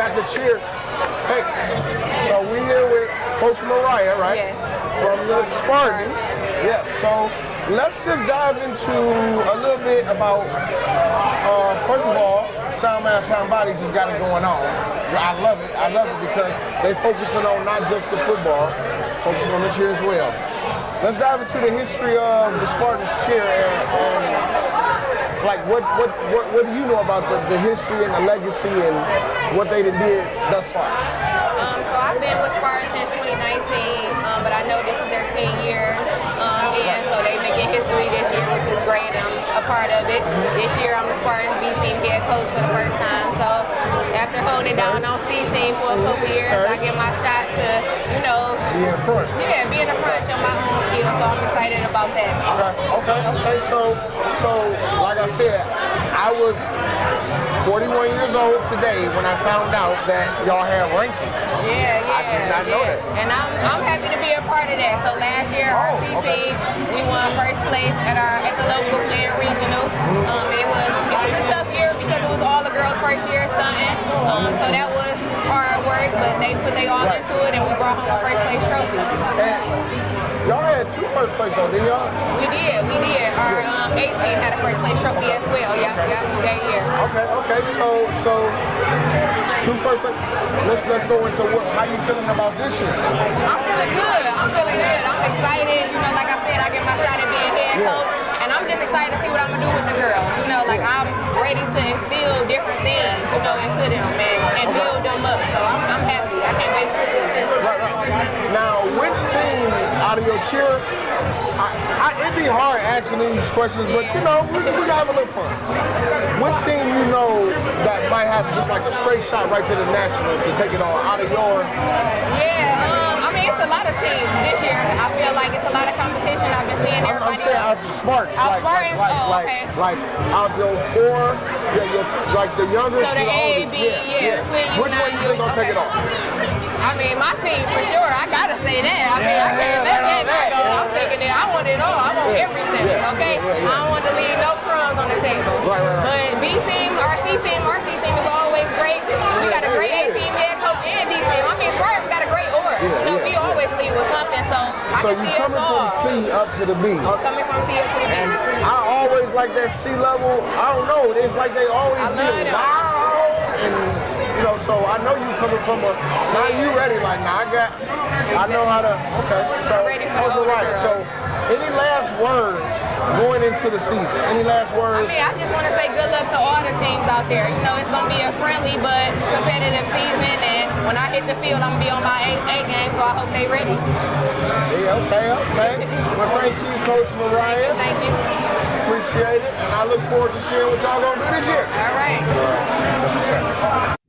got the cheer. Hey, so we here with Coach Mariah, right? Yes. From the Spartans. Yeah. So let's just dive into a little bit about, first of all, Sound Man, Sound Body just got it going on. I love it. I love it because they focusing on not just the football, focusing on the cheer as well. Let's dive into the history of the Spartans cheer and like what do you know about the history and the legacy and what they did thus far? So I've been with Spartans since 2019, but I know this is their 10th year, and so they making history this year, which is great, and I'm a part of it. This year I'm the Spartans B team head coach for the first time, so after holding it down on C team for a couple years, I get my shot to, you know, be in front. Yeah, be in the front, show my own skills, so I'm excited about that. Okay. So like I said, I was 41 years old today when I found out that y'all had rankings. Yeah. I did not know that. And I'm happy to be a part of that. So last year, our C team, we won first place at the locals and regionals. It was a tough year because it was all the girls' first year stunting. So that was hard work, but they put their all into it, and we brought home a first place trophy. Y'all had two first place though, didn't y'all? We did. Our A team had a first place trophy as well. Yeah, that year. Okay. So two first place. Let's go into how you feeling about this year. I'm feeling good. I'm excited. You know, like I said, I get my shot at being head coach, and I'm just excited to see what I'm gonna do with the girls. You know, like I'm ready to instill different things, you know, into them and build them up. So I'm happy. I can't wait for the season. Right. cheer, it'd be hard answering these questions, but you know, we gotta have a little fun. Which team you know that might have just like a straight shot right to the Nationals to take it all out of your? Yeah, I mean, it's a lot of teams this year. I feel like it's a lot of competition. I've been seeing everybody. I'm saying out the Spartans. Spartans? Okay. Like out your four, like the youngest. So the A, B, the twin U, Which one you think gonna take it off? I mean, my team for sure. I gotta say that. I mean, I can't let that go. I'm taking it. I want it all. I want everything. Okay. I don't want to leave no crumbs on the table. But B team, our C team is always great. We got a great A team, head coach, and D team. I mean, Spartans got a great order. You know, we always lead with something. So I can see us all. So you coming from C up to the B. Coming from C up to the B. And I always like that C level. I don't know. It's like they always be loud and. You know, so I know you coming from a. Now you ready? Like, now I know how to. Okay, so ready for the older girl. So, any last words going into the season? Any last words? I mean, I just want to say good luck to all the teams out there. You know, it's gonna be a friendly but competitive season, and when I hit the field, I'm gonna be on my A game. So I hope they ready. Yeah. Okay. Well, thank you, Coach Mariah. Thank you. Appreciate it, and I look forward to seeing what y'all gonna do this year. All right. That's what's up.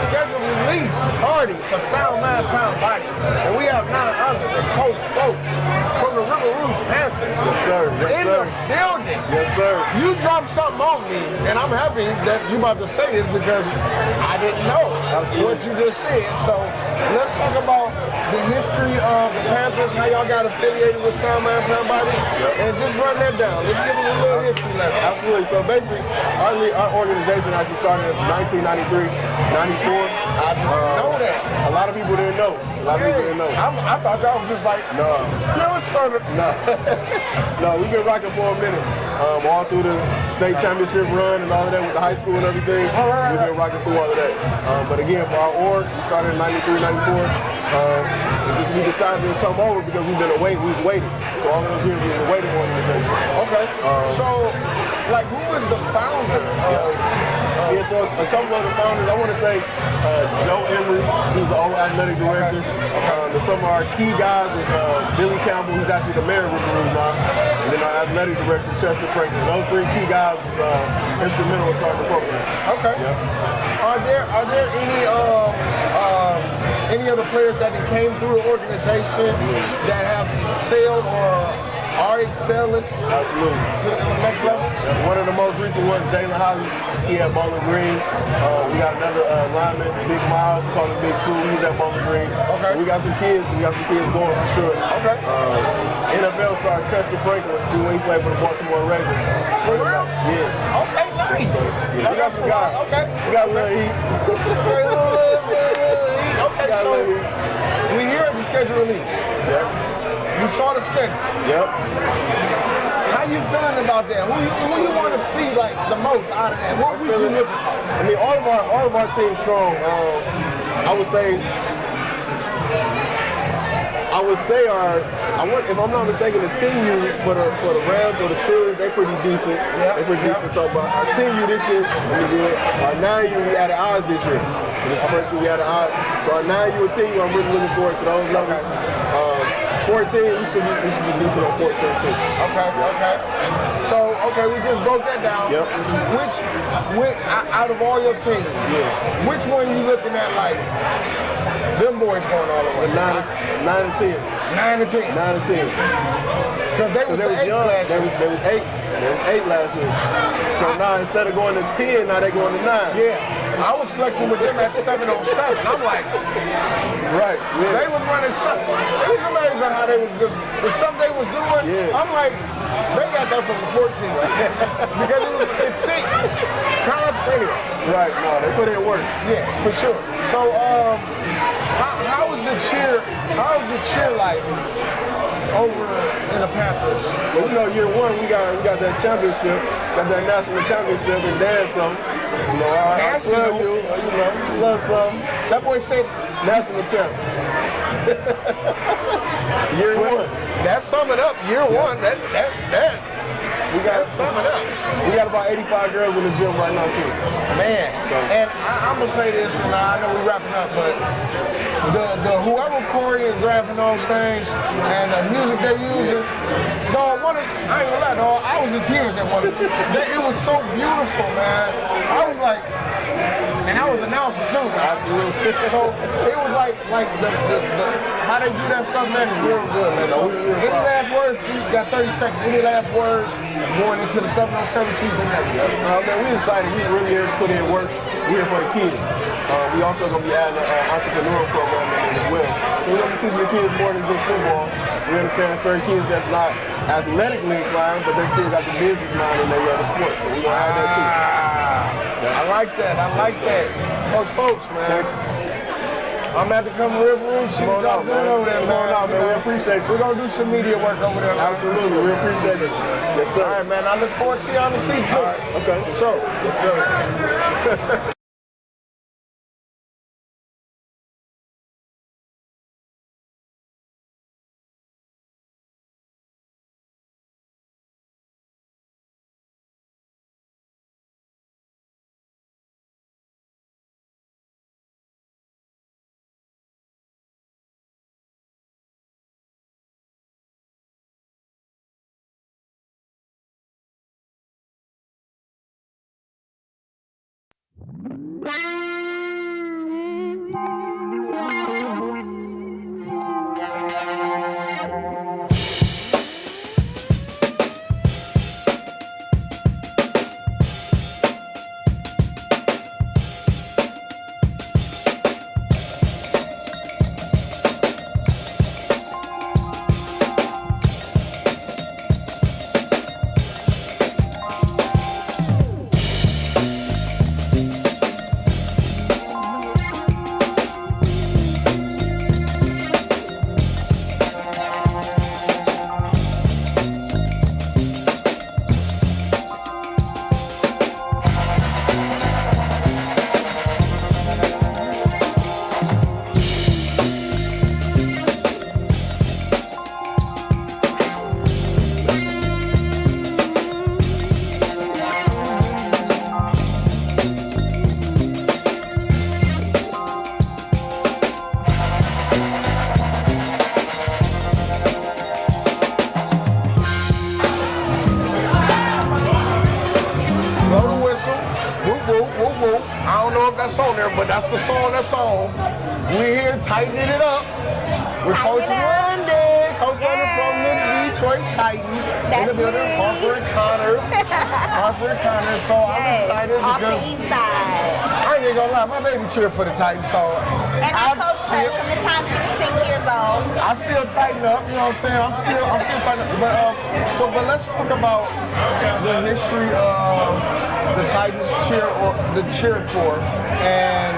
schedule release party for Sound Mind, Sound Body. And we have none other than Coach Folks from the Rouge Panthers. Yes, sir. Yes, in sir. the building. Yes, sir. You dropped something on me, and I'm happy that you about to say this because I didn't know what you just said. So let's talk about the history of the Panthers, how y'all got affiliated with Sound Mind, Sound Body, and just run that down. Let's give them a little history lesson. Absolutely. So basically, our organization actually started in 1993, 94. I didn't know that. A lot of people didn't know. A lot of people didn't know. I thought that was just like, No. it started. No. No, we've been rocking for a minute. All through the state championship run and all of that with the high school and everything. We've been rocking through all of that. But again, for our org, we started in 93, 94. We decided to come over because we've been away. We've waited. So all of those years we've been waiting organization. Okay. So, like, who is the founder of? Yeah, so a couple of the founders, I want to say Joe Emery, who's the old athletic director. Some of our key guys was Billy Campbell, who's actually the mayor of River Rouge now. And then our athletic director, Chester Franklin. Those three key guys was instrumental in starting the program. Okay. Yeah. Are there any other players that came through the organization that have excelled or are excelling Absolutely. to the next level? One of the most recent ones, Jalen Holly, he at Bowling Green. We got another lineman, Big Miles, we call him Big Sue, he's at Bowling Green. Okay. So we got some kids going for sure. Okay. NFL star Chester Franklin, he played for the Baltimore Ravens. For real? Yeah. Okay, nice. So, yeah, we got some guys. Okay. We got a little heat. Okay, so we here at the schedule release. Yep. You saw the schedule. Yep. How you feeling about that? Who you want to see like the most out of that? What we you looking for? I mean, all of our team's strong. I would say if I'm not mistaken, the team you for the Rams or the Steelers, they're pretty decent. Yeah. They're pretty decent. So, but our team you this year, we good. Our 9U, we added odds this year. This is the first year we added odds. So our 9U team, I'm really looking forward to those levels. 14, we should be decent on 14 too. Okay. So, we just broke that down. Yep. Which out of all your teams, which one you looking at like, them boys going all the way? 9 and 10. 9 and 10. 9 and 10. Because they was young last year. They was 8. They was 8 last year. So now instead of going to 10, now they going to 9. Yeah. I was flexing with them at 7 on 7. I'm like, right. Yeah. They was running something. It was amazing how they was just the stuff they was doing. Yeah. I'm like, they got that from the 14 because it's sick. Anyway. Right. No, they put in work. Yeah, for sure. So, how was the cheer life over in the Panthers? Well, you know, year one we got that championship, got that national championship and dance something. You know, I love you. You know, love something. That boy said national champ. Year one. That sum it up. Year one. That. We got sum it up. We got about 85 girls in the gym right now too. Man. So. And I'm gonna say this, and I know we're wrapping up, but the whoever choreographing those things and the music they using, dog, I ain't gonna lie, dog, I was in tears at one of them. It was so beautiful, man. I was like, and I was announcing too, man. Absolutely. So it was like the how they do that stuff, man, is really good, man. So any last words? You got 30 seconds. Any last words going into the 7-on-7 season? Man, we excited. We really here to put in work. We're here for the kids. We also gonna be adding an entrepreneurial program in as well. So we're gonna be teaching the kids more than just football. We understand certain kids that's not athletically inclined, but they still got the business mind and they love the sport. So we're gonna add that too. I like that. Those folks, man. I'm gonna have to come to River Rouge. Come on out, man. Come on out, man. We appreciate you. We're gonna do some media work over there. Man. Absolutely. We appreciate it. Yes, sir. All right, man. I look forward to seeing you on the season. All right. Okay. For sure. Yes, sir. Bye. here, but that's the song that's on. We're here tightening it up. With Coach London. Coach London from the Detroit Titans. In the building, Harper and Connors. Harper and Connors. So I'm excited off because the east side. I ain't gonna lie, my baby cheered for the Titans. So And I coached her from the time she was 6 years old. I still tighten up, you know what I'm saying? I'm still tightening up. But let's talk about the history of the Titans cheer corps and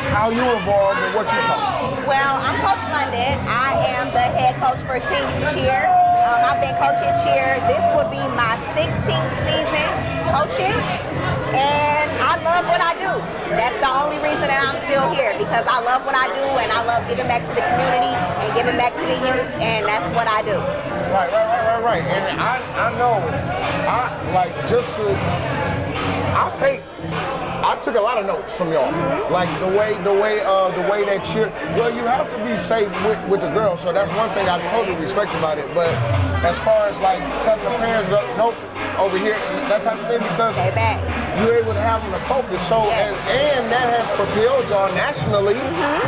how you involved and what you coach. Well, I'm Coach London. I am the head coach for Team Cheer. I've been coaching cheer. This will be my 16th season coaching, and I love what I do. That's the only reason that I'm still here, because I love what I do, and I love giving back to the community and giving back to the youth, and that's what I do. Right. And I know, I took a lot of notes from y'all. Like the way that cheer. Well, you have to be safe with the girls, so that's one thing I totally respect about it. But as far as like telling the parents, nope, over here, that type of thing, because you're able to have them to focus. So and that has propelled y'all nationally,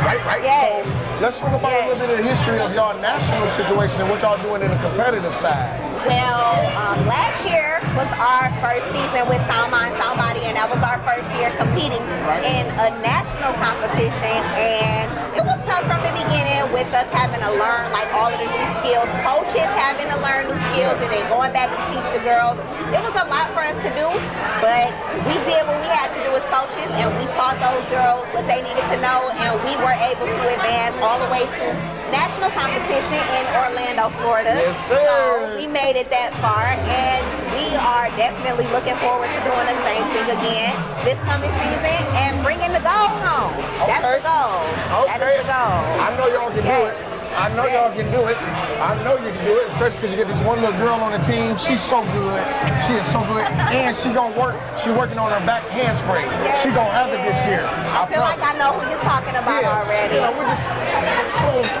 right? Yes. So let's talk about a little bit of the history of y'all national situation, what y'all doing in the competitive side. Well, last year was our first season with Sound Mind, Sound Body, and that was our first year competing in a national competition. And it was tough from the beginning with us having to learn like all of the new skills, coaches having to learn new skills, and then going back to teach the girls. It was a lot for us to do, but we did what we had to do as coaches, and we taught those girls what they needed to know, and we were able to advance all the way to national competition in Orlando, Florida. Yes, sir. So we made it that far, and we are definitely looking forward to doing the same thing again this coming season and bringing the gold home. That's the goal. That is the goal. I know y'all can do it. I know y'all can do it. I know you can do it, especially because you get this one little girl on the team. She's so good. She is so good. And she gonna work. She's working on her back handspring. She gonna have it this year. I feel like I know who you're talking about already. You know, we're just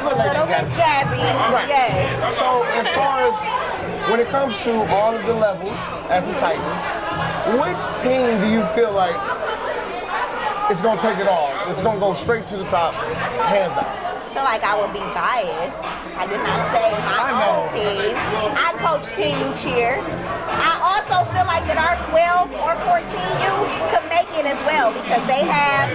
little Miss Gabby. Right. Yes. So as far as when it comes to all of the levels at the Titans, which team do you feel like it's gonna take it all? It's gonna go straight to the top, hands down. I feel like I would be biased. I did not say my own team. I coach Team Cheer. I also feel like that our 12 or 14U could make it as well, because they have,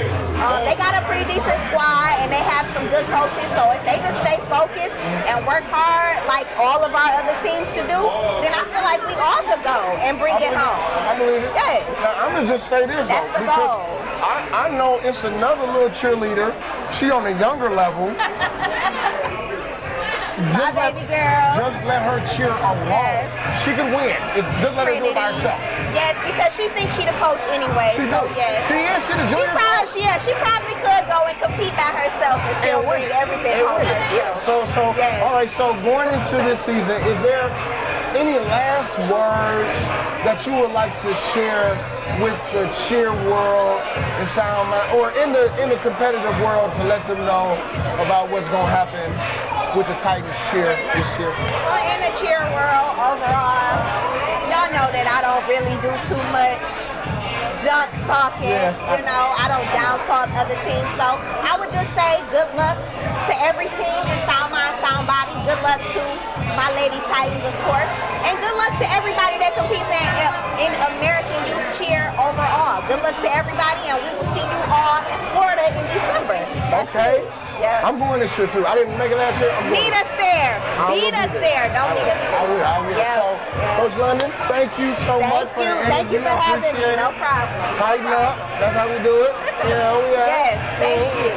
they got a pretty decent squad and they have some good coaches. So if they just stay focused and work hard like all of our other teams should do, then I feel like we all could go and bring it home. I believe it. Yes. Now, I'm gonna just say this That's though, the because goal. I know it's another little cheerleader. She on a younger level. My baby girl. Just let her cheer alone. Yes. She can win. Just let her do it by herself. Yes, because she thinks she the coach anyway. She so do. yes. She is. She the junior coach. She probably could go and compete by herself and still bring everything home. So Yes. all right. So going into this season, is there any last words that you would like to share with the cheer world and Sound Mind, or in the competitive world, to let them know about what's going to happen with the Titans cheer this year? Well, in the cheer world overall, y'all know that I don't really do too much junk talking. You know, I don't down talk other teams. So I would just say good luck to every team in Sound Mind, Sound Body. Good luck to my Lady Titans, of course. And good luck to everybody that competes in American Youth Cheer overall. Good luck to everybody, and we will see you all in Florida in December. That's it. Yeah. I'm going this year too. I didn't make it last year. Meet us there. Meet us there. Don't meet us there. I will. Yeah. So, Coach London, thank you so much for the interview. Thank you for having me. No problem. Tighten up. That's how we do it. You know, we are. Yes, thank you.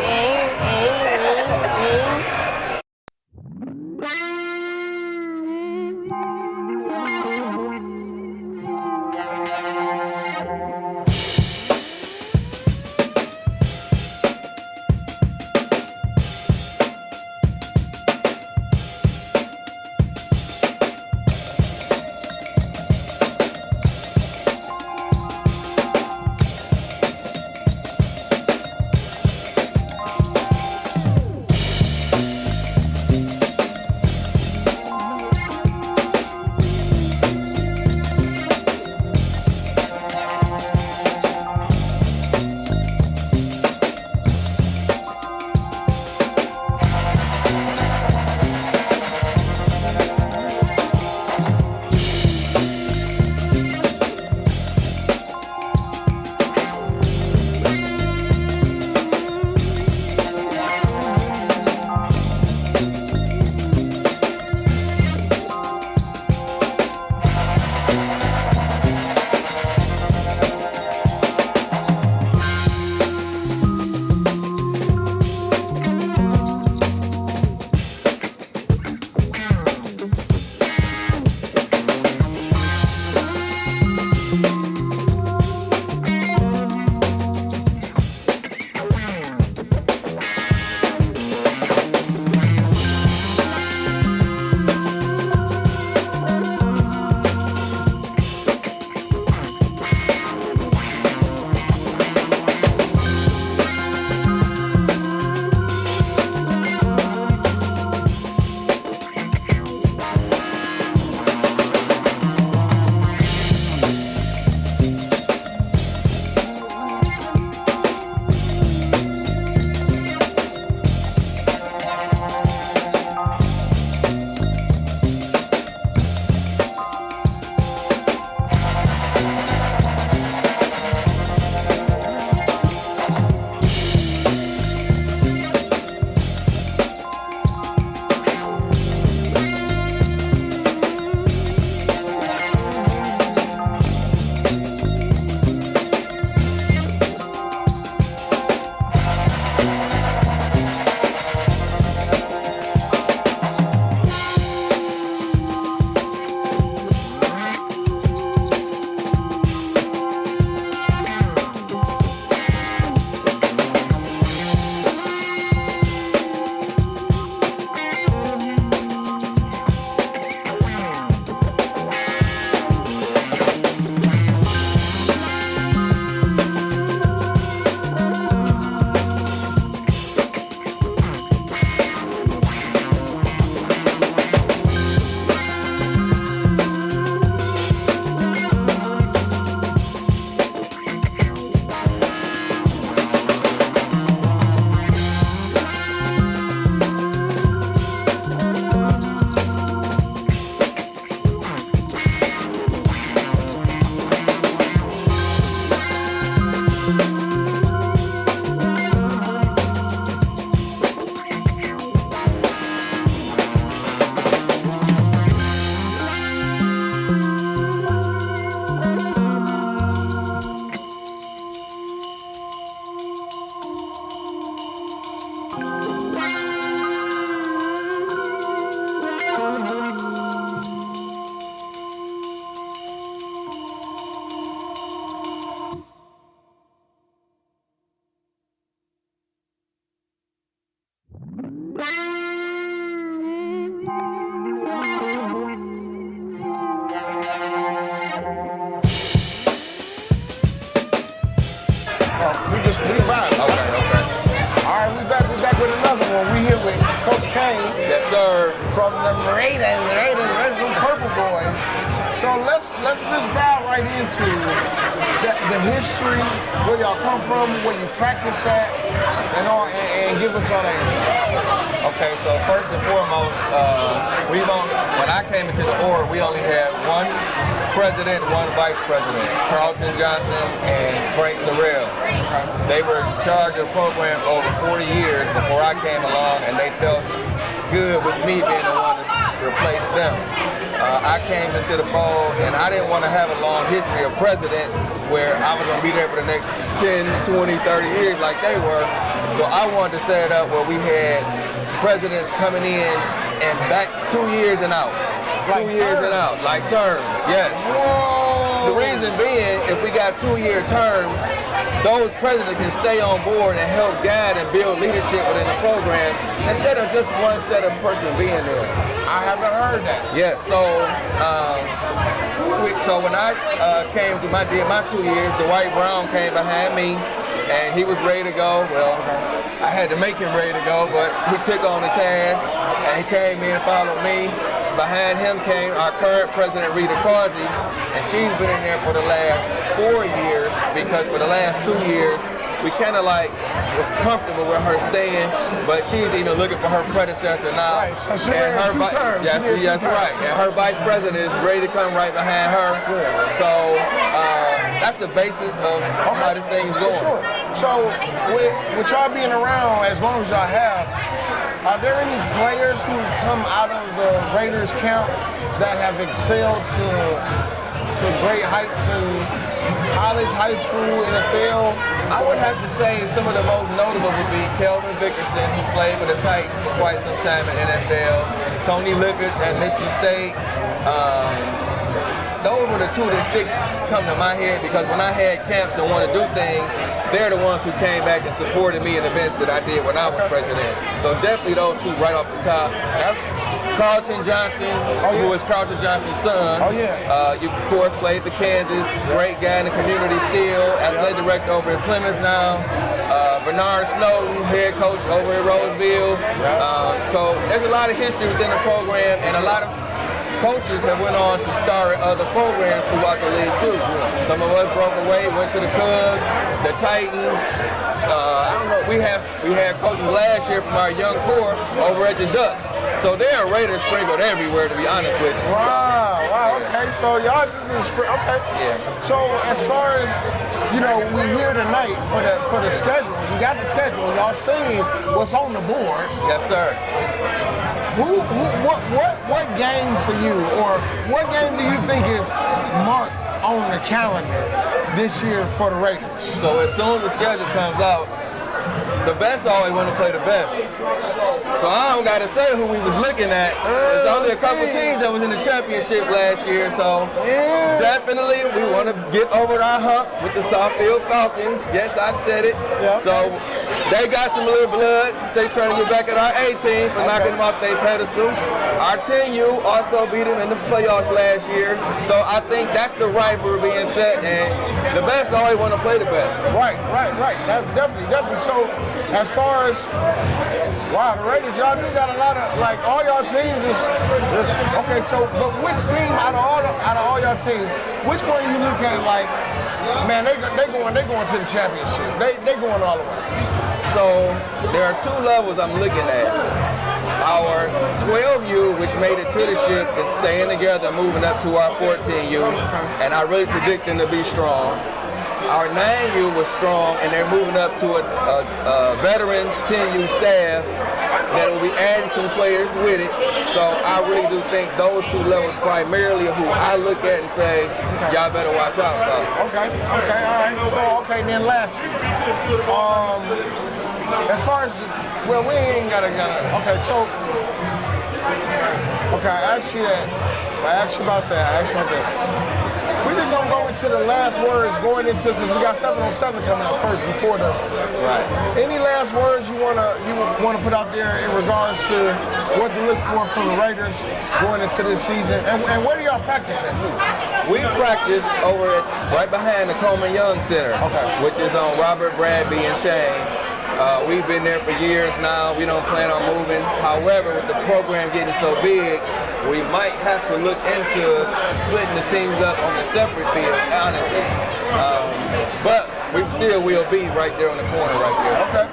back with another one. We here with Coach Kane. Yes, sir. From the Raiders, them Purple Boys. So let's just dive right into the history, where y'all come from, where you practice at, and all, and give us all that. Okay, so first and foremost, when I came into the org, we only had one president, one vice president, Carlton Johnson and Frank Sorrell. They were in charge of the program for over 40 years before I came along, and they felt good with me being the one to replace them. I came into the fold, and I didn't want to have a long history of presidents where I was going to be there for the next 10, 20, 30 years like they were. So I wanted to set it up where we had presidents coming in and back 2 years and out. Like 2 years and out, like terms, yes. Whoa. The reason being, if we got 2-year terms, those presidents can stay on board and help guide and build leadership within the program instead of just one set of person being there. I haven't heard that. Yes, so when I came to did my 2 years, Dwight Brown came behind me and he was ready to go. Well, I had to make him ready to go, but he took on the task and he came in and followed me. Behind him came our current president, Rita Causey, and she's been in there for the last 4 years because for the last 2 years, we kind of like was comfortable with her staying, but she's even looking for her predecessor now. Right, so she had 2 terms. Yes, that's right. And her vice president is ready to come right behind her. So that's the basis of how this thing is going. Sure. So with y'all being around as long as y'all have, are there any players who come out of the Raiders camp that have excelled to great heights in college, high school, NFL? I would have to say some of the most notable would be Kelvin Vickerson, who played for the Titans for quite some time in NFL. Tony Lippert at Michigan State. Those were the two that come to my head because when I had camps and wanted to do things, they're the ones who came back and supported me in events that I did when I was president. So definitely those two right off the top. Carlton Johnson, who is Carlton Johnson's son. Oh, yeah. You, of course, played for Kansas. Great guy in the community still. Athletic director over in Plymouth now. Bernard Snowden, head coach over in Roseville. So there's a lot of history within the program, and a lot of coaches have went on to star in other programs throughout the league too. Some of us broke away, went to the Cubs, the Titans. We had coaches last year from our young core over at the Ducks. So there are Raiders sprinkled everywhere, to be honest with you. Wow, okay. So y'all just okay. Yeah. So as far as we here tonight for the schedule. We got the schedule. Y'all seeing what's on the board. Yes, sir. What game for you, or what game do you think is marked on the calendar this year for the Raiders? So as soon as the schedule comes out, the best always want to play the best. So I don't got to say who we was looking at. There's only a couple teams that was in the championship last year, so definitely we want to get over our hump with the Southfield Falcons. Yes, I said it. Yep. So they got some little blood. They trying to get back at our A team for knocking them off their pedestal. Our 10U also beat them in the playoffs last year. So I think that's the rivalry being set, and the best always want to play the best. Right. That's definitely. So as far as the Raiders, y'all do got a lot of all y'all teams is okay. So, but which team out of all y'all teams, which one you look at man, they going to the championship. They going all the way. So there are two levels I'm looking at. Our 12U, which made it to the ship, is staying together, moving up to our 14U, and I really predict them to be strong. Our 9U was strong, and they're moving up to a veteran 10U staff that will be adding some players with it. So I really do think those two levels primarily are who I look at and say, y'all better watch out for. Okay, all right. So, then lastly, as far as, we ain't gotta, okay, so, I asked you about that. We just gonna go into the last words going into, because we got 7-on-7 coming up first before the. Right. Any last words you wanna put out there in regards to what to look for from the Raiders going into this season, and where do y'all practice at too? We practice over right behind the Coleman Young Center, which is on Robert, Bradby, and Shane. We've been there for years now. We don't plan on moving. However, with the program getting so big, we might have to look into splitting the teams up on a separate field, honestly. But we still will be right there on the corner right there. Okay.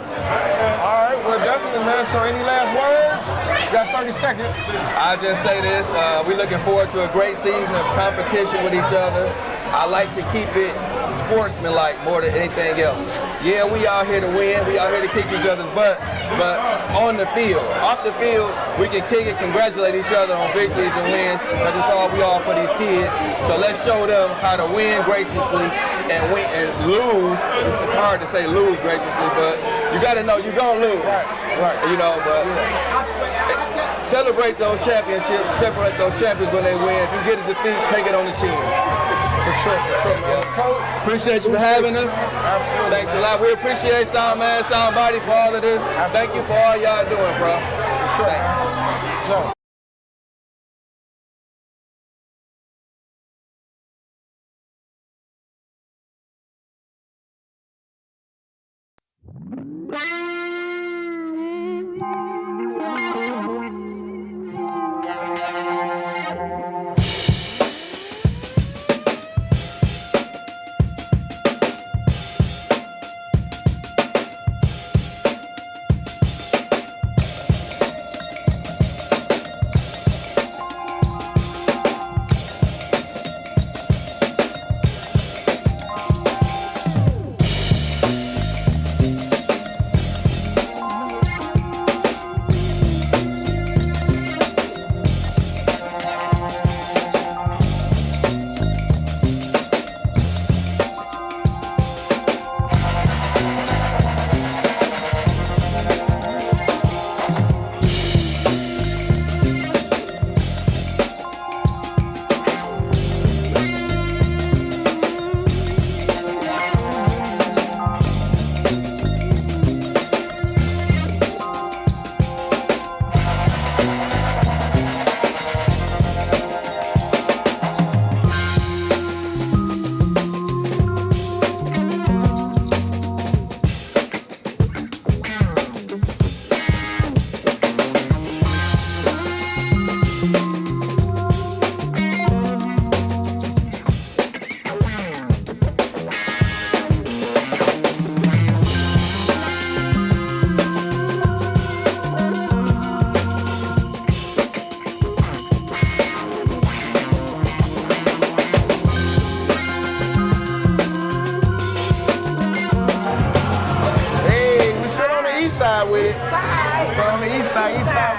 All right, well, definitely, man. So any last words? You got 30 seconds. I'll just say this. We're looking forward to a great season of competition with each other. I like to keep it sportsmanlike more than anything else. Yeah, we out here to win. We out here to kick each other's butt. But on the field, off the field, we can kick it, congratulate each other on victories and wins. Because it's all we all for these kids. So let's show them how to win graciously and win and lose. It's hard to say lose graciously, but you got to know you're gonna lose. Right. You know, but celebrate those championships. Separate those champions when they win. If you get a defeat, take it on the chin. For sure, man. Coach, appreciate you for having us. Absolutely. Thanks a lot. We appreciate Soundman, Soundbody for all of this. Absolutely. Thank you for all y'all doing, bro. For sure. Thanks. So.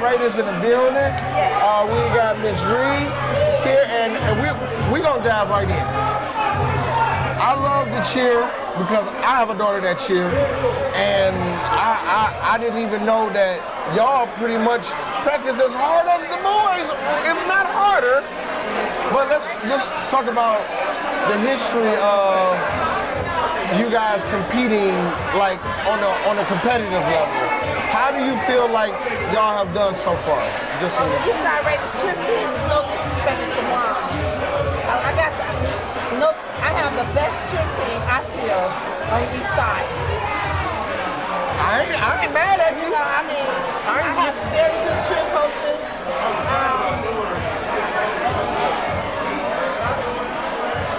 Raiders in the building. Yes. We got Miss Reed here, and we gonna dive right in. I love the cheer because I have a daughter that cheer, and I didn't even know that y'all pretty much practice as hard as the boys, if not harder. But let's just talk about the history of you guys competing like on a competitive level. How do you feel like y'all have done so far? The Eastside Raiders cheer team is no disrespect to the mom. I have the best cheer team, I feel, on the East Side. I ain't mad at you. You know, I mean, I have very good cheer coaches.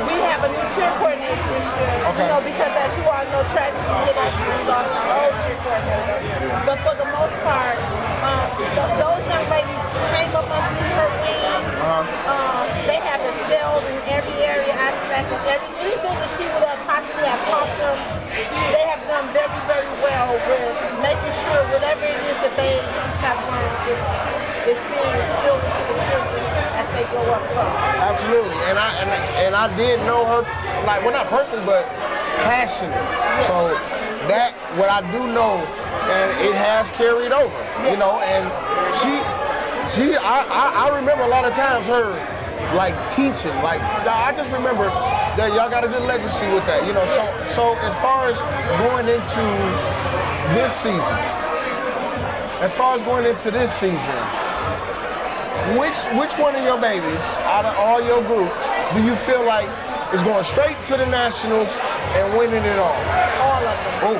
We have a new cheer coordinator this year, okay. You know, because as you all know, tragedy hit us when we lost our old cheer coordinator. But for the most part, those young ladies came up underneath her wing. They have excelled in every area aspect of anything that she would have possibly have taught them. They have done very, very well with making sure whatever it is that they have learned is being instilled into the children as they go up front. Absolutely, and I did know her, like, well, not personally, but passionate. Yes. So that what I do know, and it has carried over, yes. You know. And I remember a lot of times her like teaching, like I just remember that y'all got a good legacy with that, you know. Yes. So as far as going into this season, which one of your babies out of all your groups do you feel like is going straight to the Nationals and winning it all? All of them. Oh.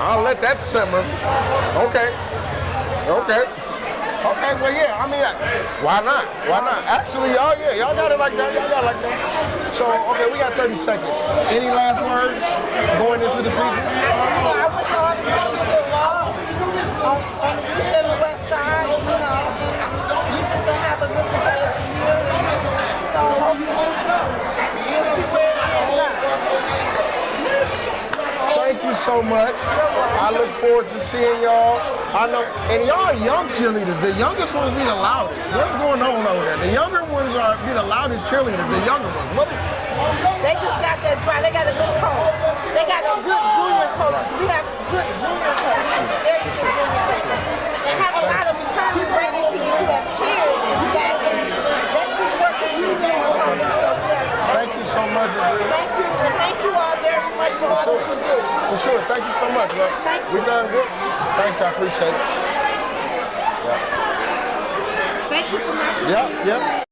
I'll let that simmer. Okay. Okay, well, yeah, I mean, why not? Why not? Actually, y'all got it like that. So, okay, we got 30 seconds. Any last words going into the season? I wish all the teams good luck on the east and the west side, and we just gonna have a good competitive year, and hopefully we'll see where it ends up. Thank you so much. I look forward to seeing y'all. I know, and y'all are young cheerleaders. The youngest ones be the loudest. What's going on over there? The younger ones are be the loudest cheerleaders. The younger ones. What is? They just got that drive. They got a good coach. They got a good junior coaches. We have good junior coaches. Very good junior coaches. They have a lot of returning graded kids who have cheered this back, and that's just working with the junior coaches. So we have. Thank you so much. Thank you, and thank you all very much for all that you do. For sure. Thank you so much, bro. Thank you. We done good. Thank you. I appreciate it. Thank you so much. Yep.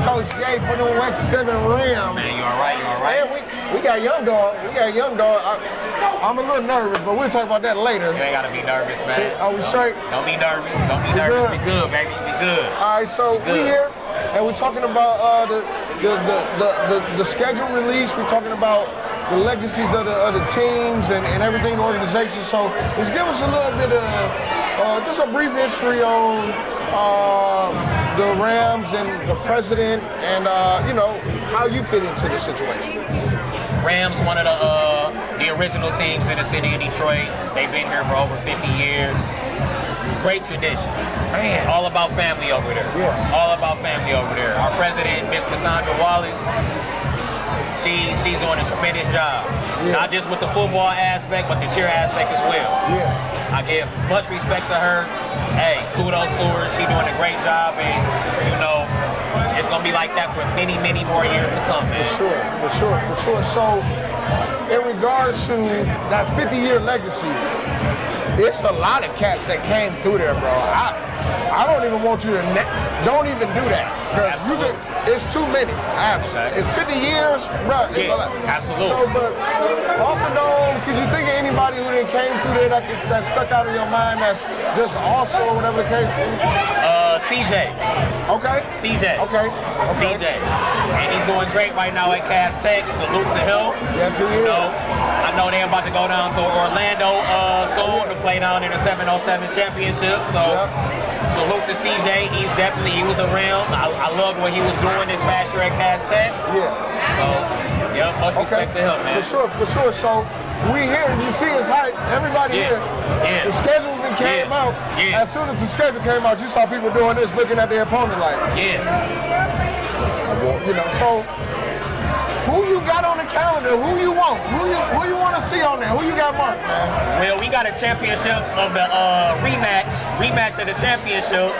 Coach Jay for the West 7 Rams. Man, you all right? Man, we got young dog. I'm a little nervous, but we'll talk about that later. You ain't gotta be nervous, man. Are we straight? Don't be nervous. Don't be nervous. Be good, baby. Be good. All right, so we here, and we're talking about the schedule release. We're talking about the legacies of the teams and everything in the organization. So just give us a little bit of just a brief history on the Rams and the president, and how you fit into the situation. Rams, one of the original teams in the city of Detroit. They've been here for over 50 years. Great tradition. Man. It's all about family over there. Yeah. All about family over there. Our president, Miss Cassandra Wallace, she's doing a tremendous job. Yeah. Not just with the football aspect, but the cheer aspect as well. Yeah. I give much respect to her. Hey, kudos to her. She's doing a great job, and like that for many, many more years to come, man. For sure. So, in regards to that 50-year legacy, it's a lot of cats that came through there, bro. I don't even want you to, don't even do that. Because it's too many. Absolutely. It's 50 years, bro. It's a lot. Absolutely. So, but off the dome, could you think of anybody who done came through there that stuck out in your mind that's just awesome or whatever the case is? CJ. Okay. CJ. Okay. CJ. And he's doing great right now at Cass Tech. Salute to him. Yes, he is. I know they're about to go down to Orlando soon to play down in the 707 championship. So salute to CJ. He was around. I loved what he was doing this past year at Cass Tech. Yeah. So, yeah, much respect to him, man. For sure. So we here, you see his height, everybody here. Yeah. The schedule came out. Yeah. As soon as the schedule came out, you saw people doing this, looking at their opponent like. Yeah. You know, so who you got on the calendar? Who you want? Who you want to see on there? Who you got marked, man? Well, we got a championship of the rematch of the championship.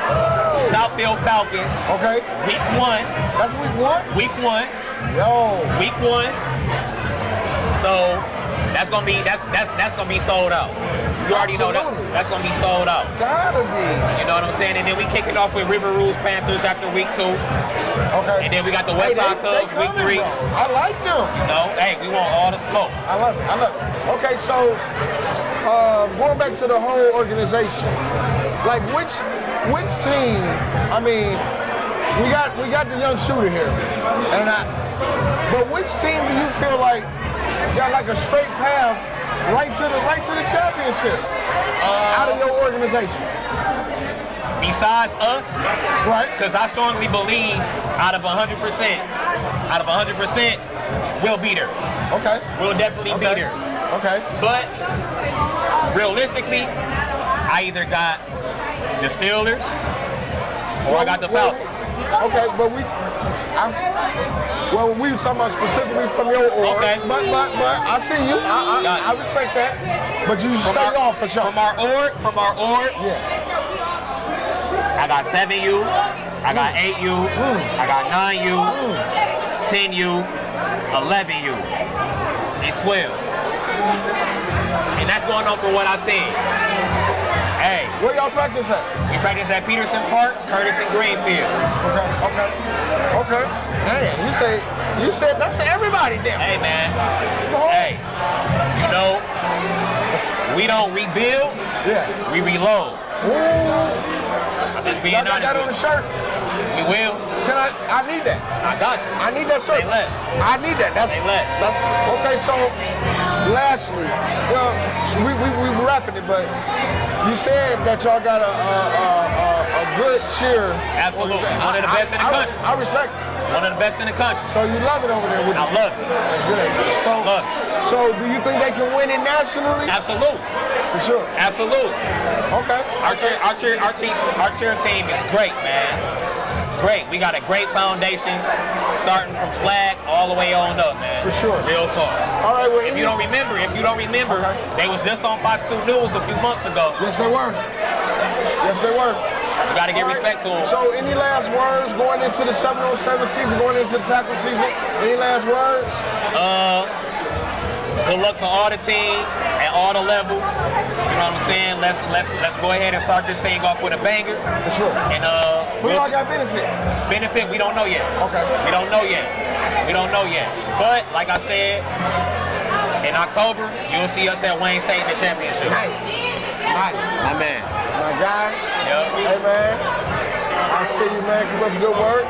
Southfield Falcons. Okay. Week 1. That's week 1? Week 1. Yo. Week 1. So that's gonna be sold out. You already know that. That's gonna be sold out. Gotta be. You know what I'm saying? And then we kick it off with Rouge Panthers after week 2. Okay. And then we got the Westside Cubs week 3. I like them. You know, hey, we want all the smoke. I love it. Okay, so going back to the whole organization, like which team? I mean, we got the young shooter here, but which team do you feel like got like a straight path right to the championship out of your organization? Besides us, right? Because I strongly believe out of 100%, we'll be there. Okay. We'll definitely be there. Okay. But realistically, I either got the Steelers or I got the Falcons. Okay, but we were talking about specifically from your org. Okay. But I see you. I respect that. But you stay off for sure. From our org. Yeah. I got 7U, I got 8U, I got 9U, 10U, 11U, and 12. And that's going on for what I said. Hey. Where y'all practice at? We practice at Peterson Park, Curtis, and Greenfield. Okay. Man, you said that's to everybody then. Hey, man. Hey, you know, we don't rebuild, we reload. I'm just being honest. Got that on the shirt? We will. I need that. I got you. I need that shirt. Say less. I need that. Say less. Okay, so lastly, well, we wrapping it, but you said that y'all got a good cheer. Absolutely. One of the best in the country. I respect it. One of the best in the country. So you love it over there with I love it. That's good. So do you think they can win it nationally? Absolutely. For sure. Absolutely. Okay. Our cheer team is great, man. Great. We got a great foundation, starting from flag all the way on up, man. For sure. Real talk. All right. Well, if you don't remember, they was just on Fox 2 News a few months ago. Yes, they were. You got to give respect to them. So any last words going into the 707 season, going into the tackle season? Any last words? Good luck to all the teams at all the levels. You know what I'm saying? Let's go ahead and start this thing off with a banger. For sure. And who y'all got benefit? Benefit, we don't know yet. Okay. We don't know yet. But like I said, in October, you'll see us at Wayne State in the championship. Nice. My man. My guy. Yep. Hey man. I see you, man. Keep up the good work.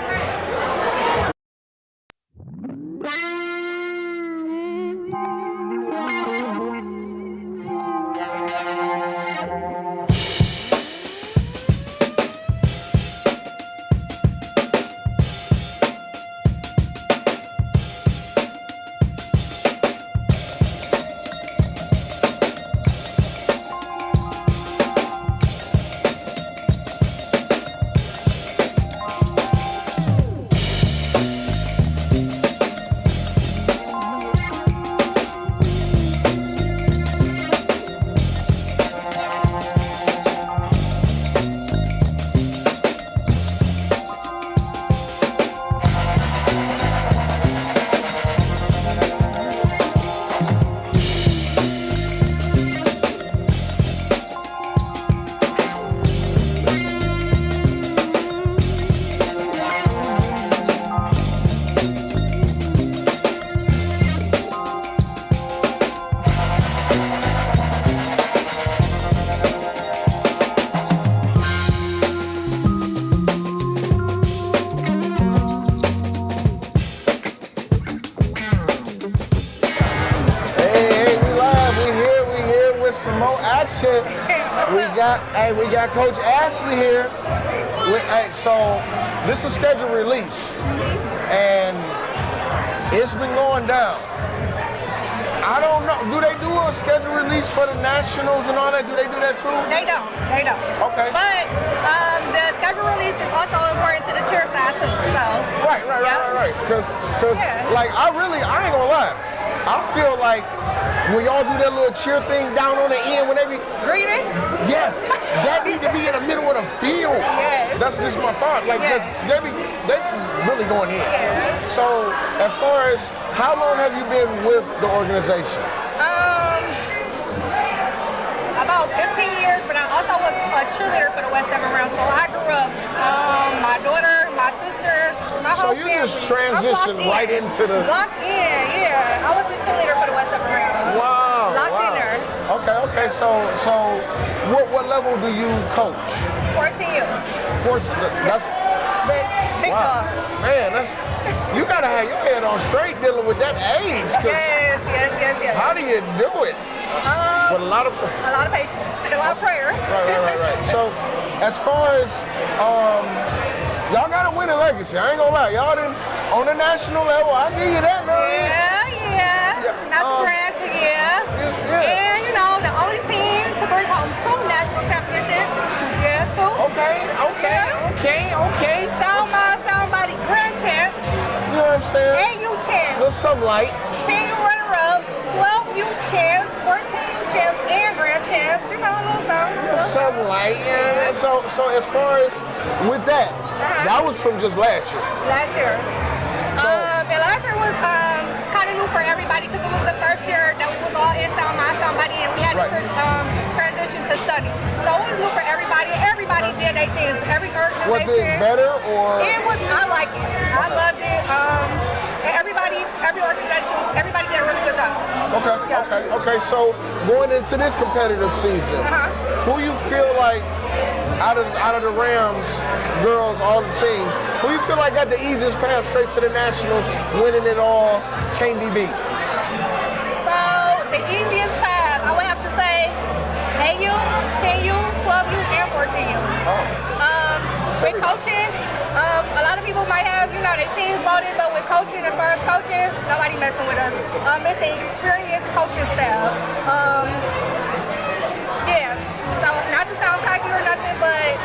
some more action. We got Coach Ashley here. So this is scheduled release, and it's been going down. I don't know. Do they do a schedule release for the nationals and all that? Do they do that too? They don't. Okay. But the schedule release is also important to the cheer side too. So. Right. Because like I ain't gonna lie. I feel like when y'all do that little cheer thing down on the end when they be greeting. Yes, that need to be in the middle of the field. Yes. That's just my thought. Like they be really going in. Yeah. So as far as how long have you been with the organization? About 15 years, but I also was a cheerleader for the West 7 round. So I grew up, my daughter, my sisters, my whole family. So you just transitioned right into the... Locked in, yeah. I was a cheerleader for the West 7 round. Wow. Locked in there. Okay. So what level do you coach? 14U. 14. That's... Big dog. Man, you gotta have your head on straight dealing with that age. Yes. How do you do it? With a lot of patience, a lot of prayer. Right. So, as far as y'all got a winning legacy, I ain't gonna lie. Y'all didn't on the national level. I give you that, man. Yeah. Not to brag, but And you know, the only team to bring home 2 national championships. Yeah, 2. Okay. Soundbody grand champs. You know what I'm saying? AU champs. Little something light. 10U runner-up, 12U champs, 14U champs, and grand champs. You know, a little something. Something light. Yeah. So as far as with that, that was from just last year. Last year. And last year was kind of new for everybody because it was the first year that we was all in somebody, and we had to transition to study. So it was new for everybody. Everybody did their things. Every organization. Was it better or? It was. I liked it. I loved it. Every organization, everybody did a really good job. Okay. So going into this competitive season, who you feel like out of the Rams girls, all the teams, who you feel like got the easiest path straight to the Nationals, winning it all, can't be beat? So the easiest path, I would have to say, AU, 10U, 12U, and 14U. With coaching, a lot of people might have, their teams loaded, but with coaching, as far as coaching, nobody messing with us. It's an experienced coaching staff. So not to sound cocky or nothing, but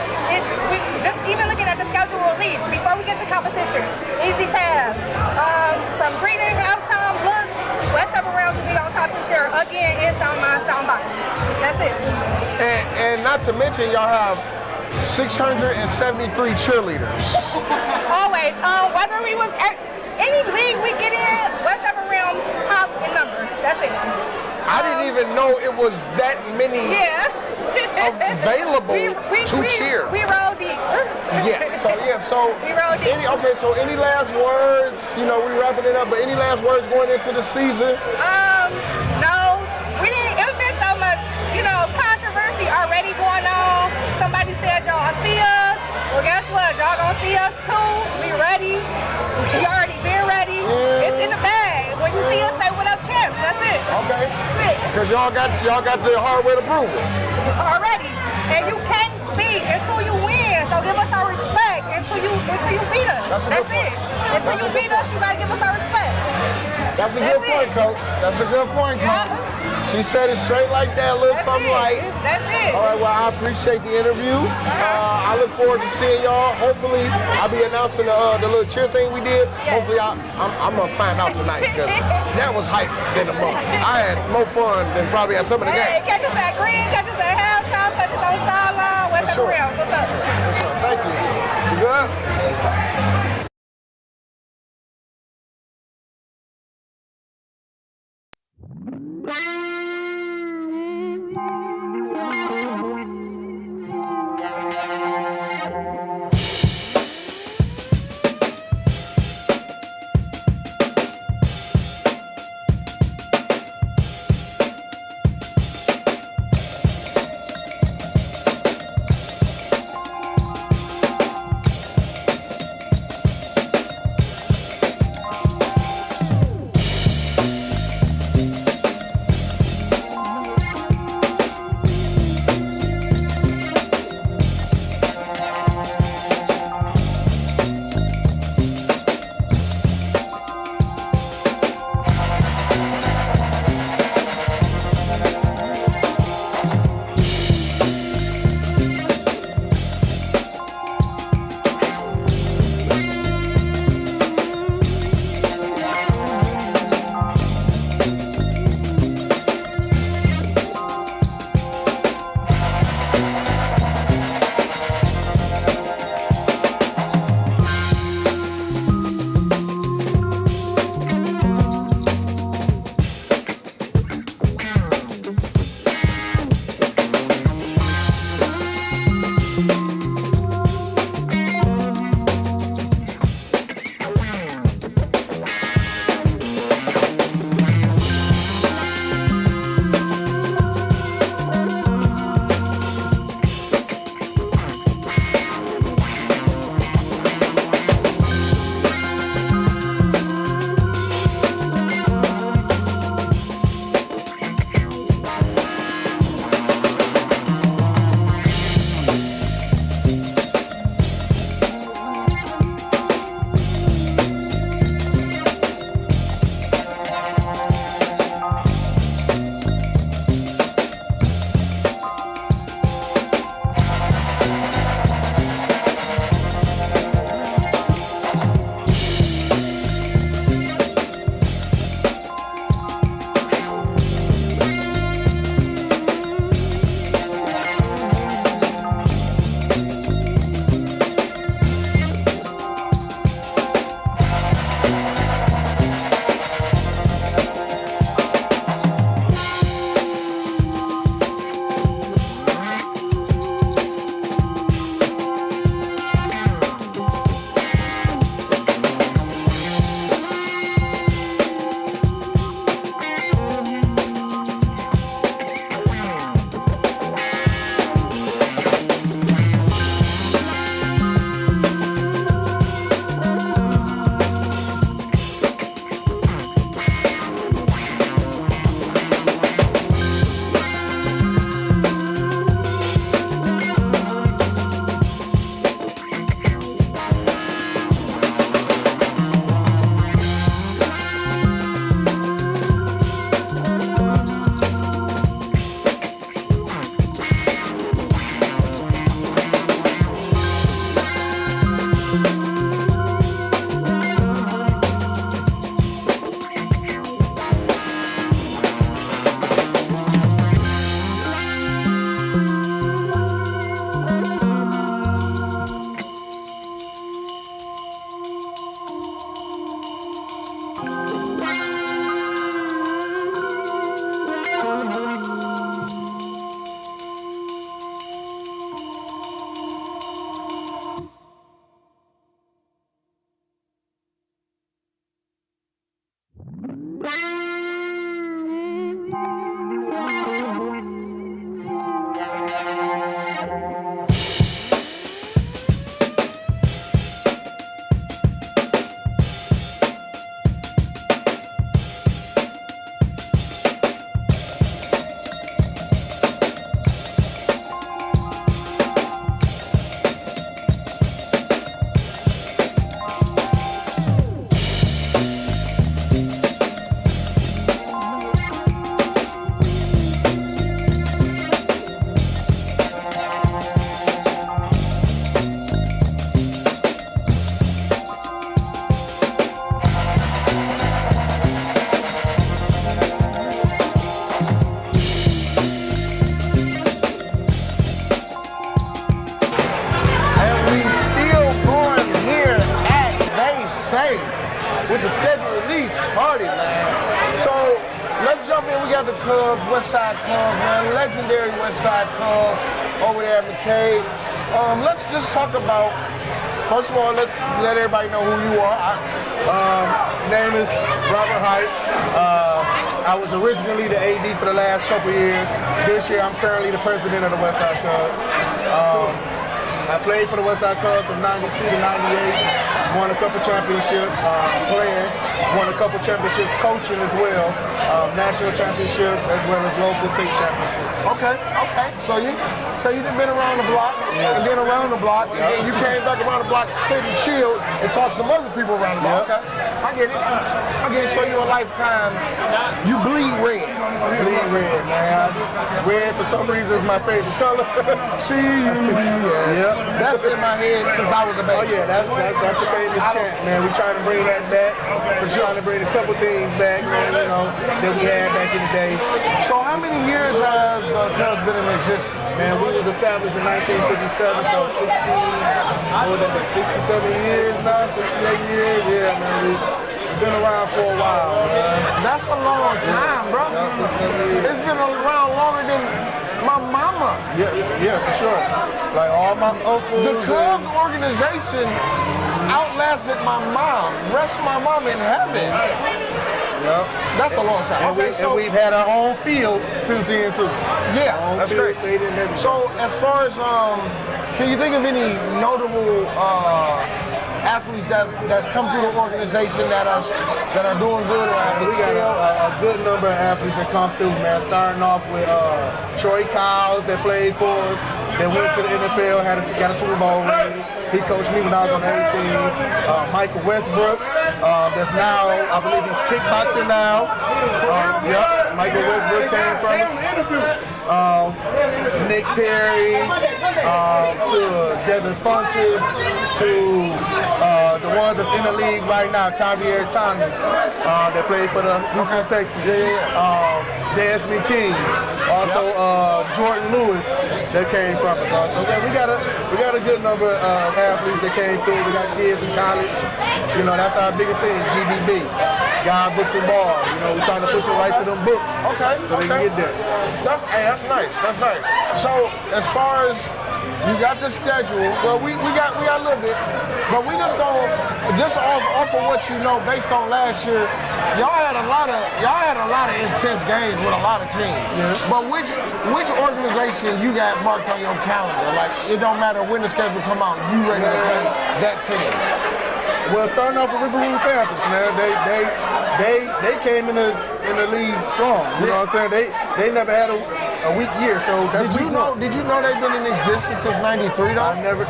just even looking at the schedule release, before we get to competition, easy path. From greeting, halftime, looks, West 7 rounds will be on top this year. Again, in soundbody. That's it. And not to mention, y'all have 673 cheerleaders. Always. Whether we was any league we get in, West 7 rounds top in numbers. That's it. I didn't even know it was that many available to cheer. We roll deep. So we roll deep. So any last words? We wrapping it up, but any last words going into the season? No. We didn't. It's been so much, controversy already going on. Somebody said y'all see us. Well, guess what? Y'all gonna see us too. We ready. We already been ready. It's in the bag. When you see us, say what up, champs. That's it. Okay. Because y'all got the hard way to prove it. Already. And you can't speak until you win. So give us our respect until you beat us. That's it. Until you beat us, you gotta give us our respect. That's a good point, Coach. That's a good point, Coach. She said it straight like that, a little something light. That's it. All right, well, I appreciate the interview. I look forward to seeing y'all. Hopefully, I'll be announcing the little cheer thing we did. Hopefully, I'm going to find out tonight because that was hype in the moment. I had more fun than probably at some of the games. Catch us at Green, catch us at halftime, catch us on sideline, West 7 rounds. What's up? Thank you. You good? insane. With the schedule release party, man. So let's jump in. We got the Cubs, West Side Cubs, man. Legendary West Side Cubs over there at McCabe. Let's just talk about, first of all, let's let everybody know who you are. Name is Robert Height. I was originally the AD for the last couple years. This year, I'm currently the president of the West Side Cubs. I played for the West Side Cubs from 92 to 98. Won a couple championships playing. Won a couple championships coaching as well. National championships as well as local state championships. Okay. So you done been around the block and then around the block, and then you came back around the block to sit and chill and talk to some other people around the block. Okay. I get it. So you're a lifetime. You bleed red. Bleed red, man. Red for some reason is my favorite color. C-U-B-S. Yep. That's in my head since I was a baby. Oh yeah, that's the famous chant, man. We trying to bring that back. We're trying to bring a couple things back, man, you know, that we had back in the day. So how many years has Cubs been in existence? Man, we was established in 1957, so 67 years now, 68 years. Yeah, man, we've been around for a while, man. That's a long time, bro. It's been around longer than my mama. Yeah, for sure. Like all my uncles. The Cubs organization outlasted my mom. Rest my mom in heaven. Yep. That's a long time. And we've had our own field since then too. Yeah, that's great. So as far as can you think of any notable athletes that's come through the organization that are doing good or have we got a good number of athletes that come through, man. Starting off with Troy Cowles that played for us, that went to the NFL, got a Super Bowl ring. He coached me when I was on the 18. Michael Westbrook, that's now, I believe he's kickboxing now. Yep, Michael Westbrook came from us. Nick Perry, to Devin Funches, to the ones that's in the league right now, Javier Thomas, that played for the Houston Texans. Desmond King, also Jordan Lewis that came from us. So we got a good number of athletes that came through. We got kids in college. You know, that's our biggest thing, GBB. God, books and balls. You know, we're trying to push it right to them books. Okay. So they can get there. That's nice. That's nice. So as far as you got the schedule, well, we got a little bit, but we just go off of what you know based on last year. Y'all had a lot of intense games with a lot of teams. Yeah. But which organization you got marked on your calendar? Like it don't matter when the schedule come out, you ready to play that team. Well, starting off with Rouge Panthers, man, they came in the league strong. You know what I'm saying? They never had a weak year. So that's Did you know they've been in existence since '93 though? I never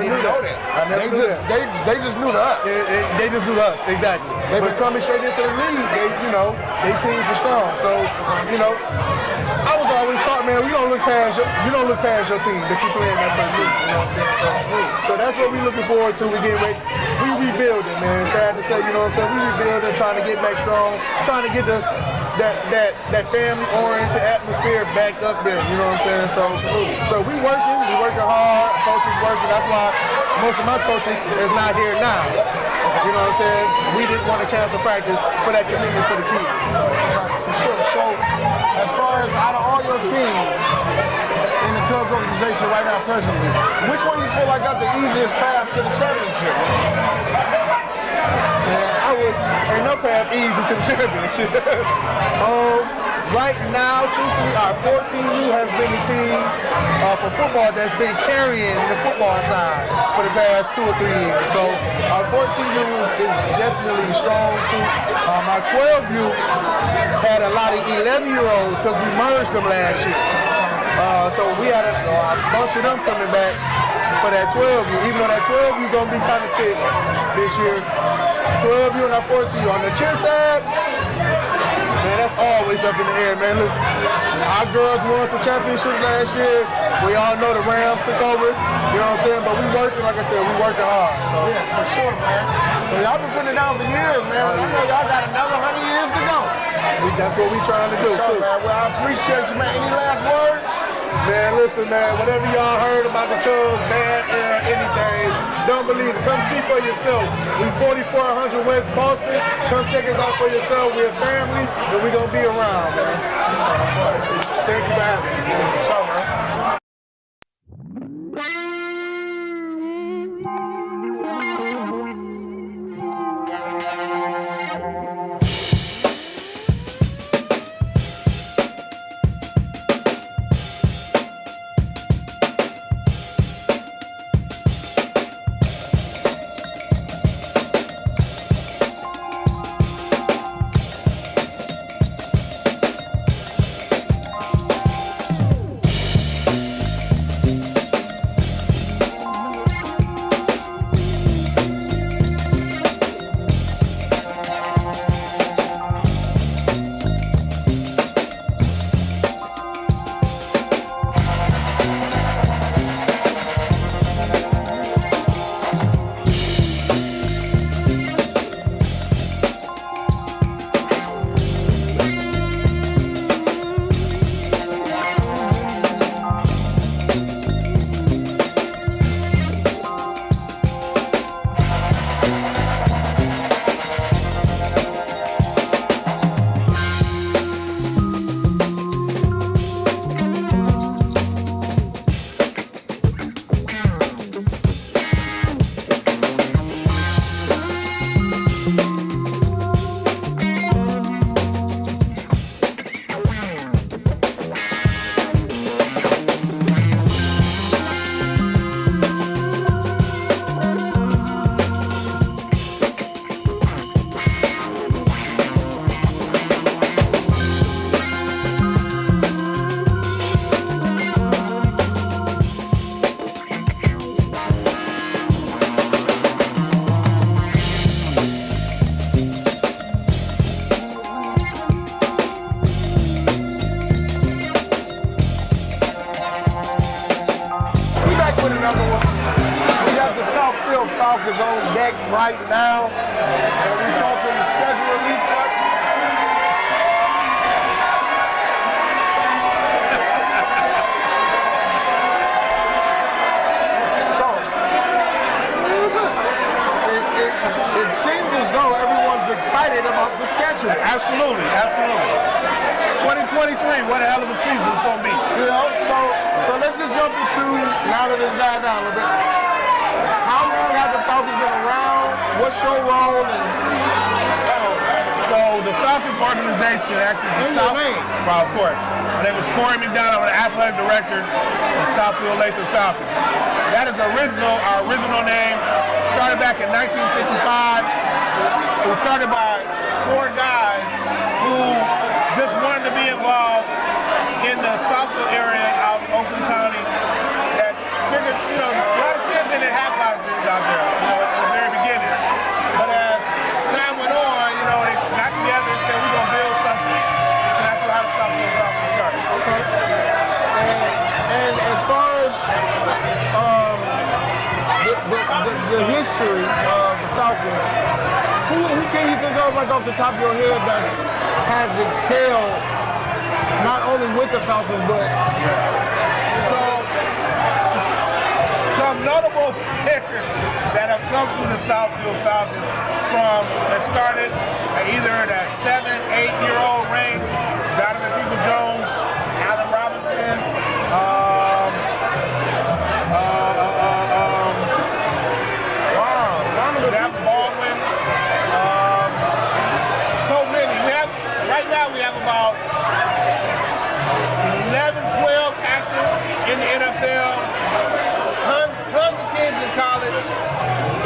knew that. They just knew to us. They just knew to us, exactly. But coming straight into the league, they teams were strong. So, I was always taught, man, you don't look past your team that you play in that first league. You know what I'm saying? So that's what we're looking forward to. We getting ready. We rebuilding, man. Sad to say, you know what I'm saying? We rebuilding, trying to get back strong, trying to get that family-oriented atmosphere back up there. You know what I'm saying? So we working hard. Coaches working. That's why most of my coaches is not here now. You know what I'm saying? We didn't want to cancel practice for that commitment for the kids. So, for sure. So, as far as out of all your teams in the Cubs organization right now, presently, which one you feel like got the easiest path to the championship? Ain't no path easy to the championship. Right now, truthfully, our 14U has been the team for football that's been carrying the football side for the past 2 or 3 years. So our 14U is definitely strong too. Our 12U had a lot of 11-year-olds because we merged them last year. So we had a bunch of them coming back for that 12U, even though that 12U gonna be kind of thick this year. 12U and our 14U. On the cheer side, man, that's always up in the air, man. Listen, our girls won some championships last year. We all know the Rams took over, you know what I'm saying? But we working, like I said, we working hard. So yeah, for sure, man. So y'all been putting it down for years, man. I know y'all got another 100 years to go. That's what we trying to do, too. Man. Well, I appreciate you, man. Any last words? Man, listen, man, whatever y'all heard about the Cubs, bad era, anything, don't believe it. Come see for yourself. We 4400 West Boston. Come check us out for yourself. We're a family, and we're going to be around, man. Thank you for having me. What's up, man? Southfield Falcons on deck right now. And we talking the schedule report. So, it seems as though everyone's excited about the schedule. Absolutely, absolutely. 2023, what a hell of a season it's going to be. You know, so let's just jump into, now that it's died down a little bit, how long have the Falcons been around? What's your role? So the Falcons organization actually, well, of course. My name is Corey McDonald. I'm the athletic director of Southfield Falcons. That is our original name. Started back in 1955. It was started by 4 guys who just wanted to be involved in the Southfield area out in Oakland County. That figured, a lot of kids didn't have a lot of things out there, at the very beginning. But as time went on, they got together and said, we're going to build something. So that's how the Southfield Falcons started. Okay. And as far as the history of the Falcons, who can you think of, like off the top of your head, that has excelled not only with the Falcons, but some notable players that have come through the Southfield Falcons that started at either that 7, 8-year-old range, Donovan People-Jones, Allen Robinson, Jeff Baldwin, so many. Right now we have about 11, 12 active in the NFL. Tons of kids in college,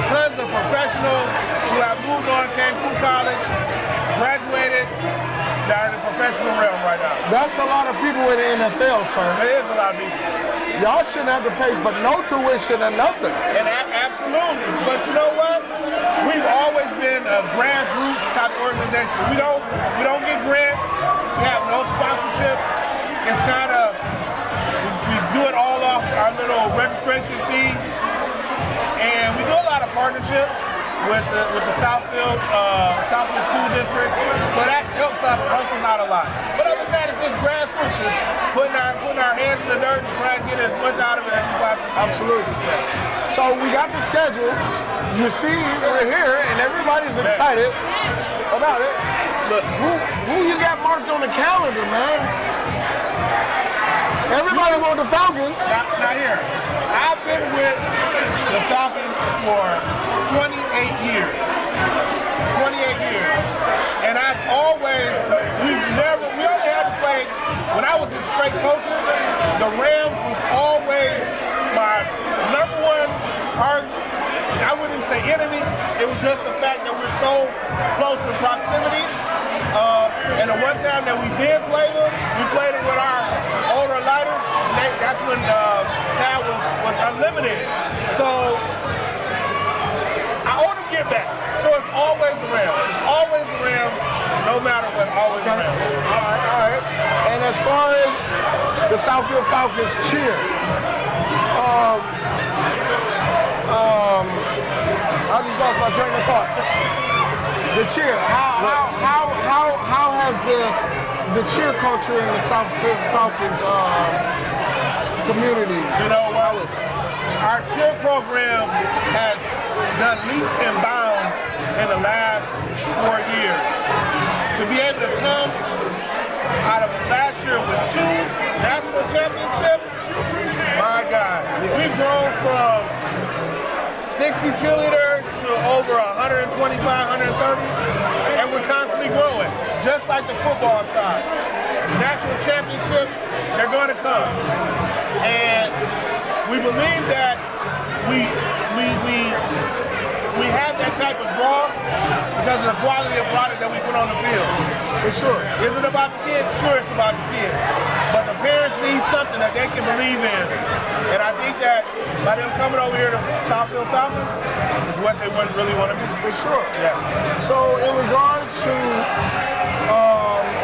tons of professionals who have moved on, came through college, graduated, that are in the professional realm right now. That's a lot of people in the NFL, sir. It is a lot of people. Y'all shouldn't have to pay for no tuition or nothing. And absolutely, but you know what? We've always been a grassroots type organization. We don't get grants. We have no sponsorships. It's kind of, we do it all off our little registration fee. And we do a lot of partnerships with the Southfield School District. So that helps us out a lot. But other than that, it's it's grassroots. It's putting our hands in the dirt and trying to get as much out of it as we possibly can. Absolutely. So we got the schedule. You see, we're here, and everybody's excited about it. Look, who you got marked on the calendar, man? Everybody want the Falcons. Not here. I've been with the Falcons for 28 years. 28 years. And I've always, we only had to play, when I was in straight coaching, the Rams was always my number one arch. I wouldn't say enemy. It was just the fact that we're so close in proximity. And the one time that we did play them, we played them with our older lighters. That's when that was unlimited. So I owe them get back. So it's always the Rams. It's always the Rams, no matter what, always the Rams. All right. And as far as the Southfield Falcons cheer, I just lost my train of thought. The cheer. How has the cheer culture in the Southfield Falcons community? You know what? Our cheer program has done leaps and bounds in the last 4 years. To be able to come out of last year with 2 national championships, my God. We've grown from 60 cheerleaders to over 125, 130, and we're constantly growing, just like the football side. National championships, they're going to come. And we believe that we have that type of draw because of the quality of product that we put on the field. For sure. Is it about the kids? Sure, it's about the kids. But the parents need something that they can believe in. And I think that by them coming over here to Southfield Falcons is what they really want to do. For sure. Yeah. So in regards to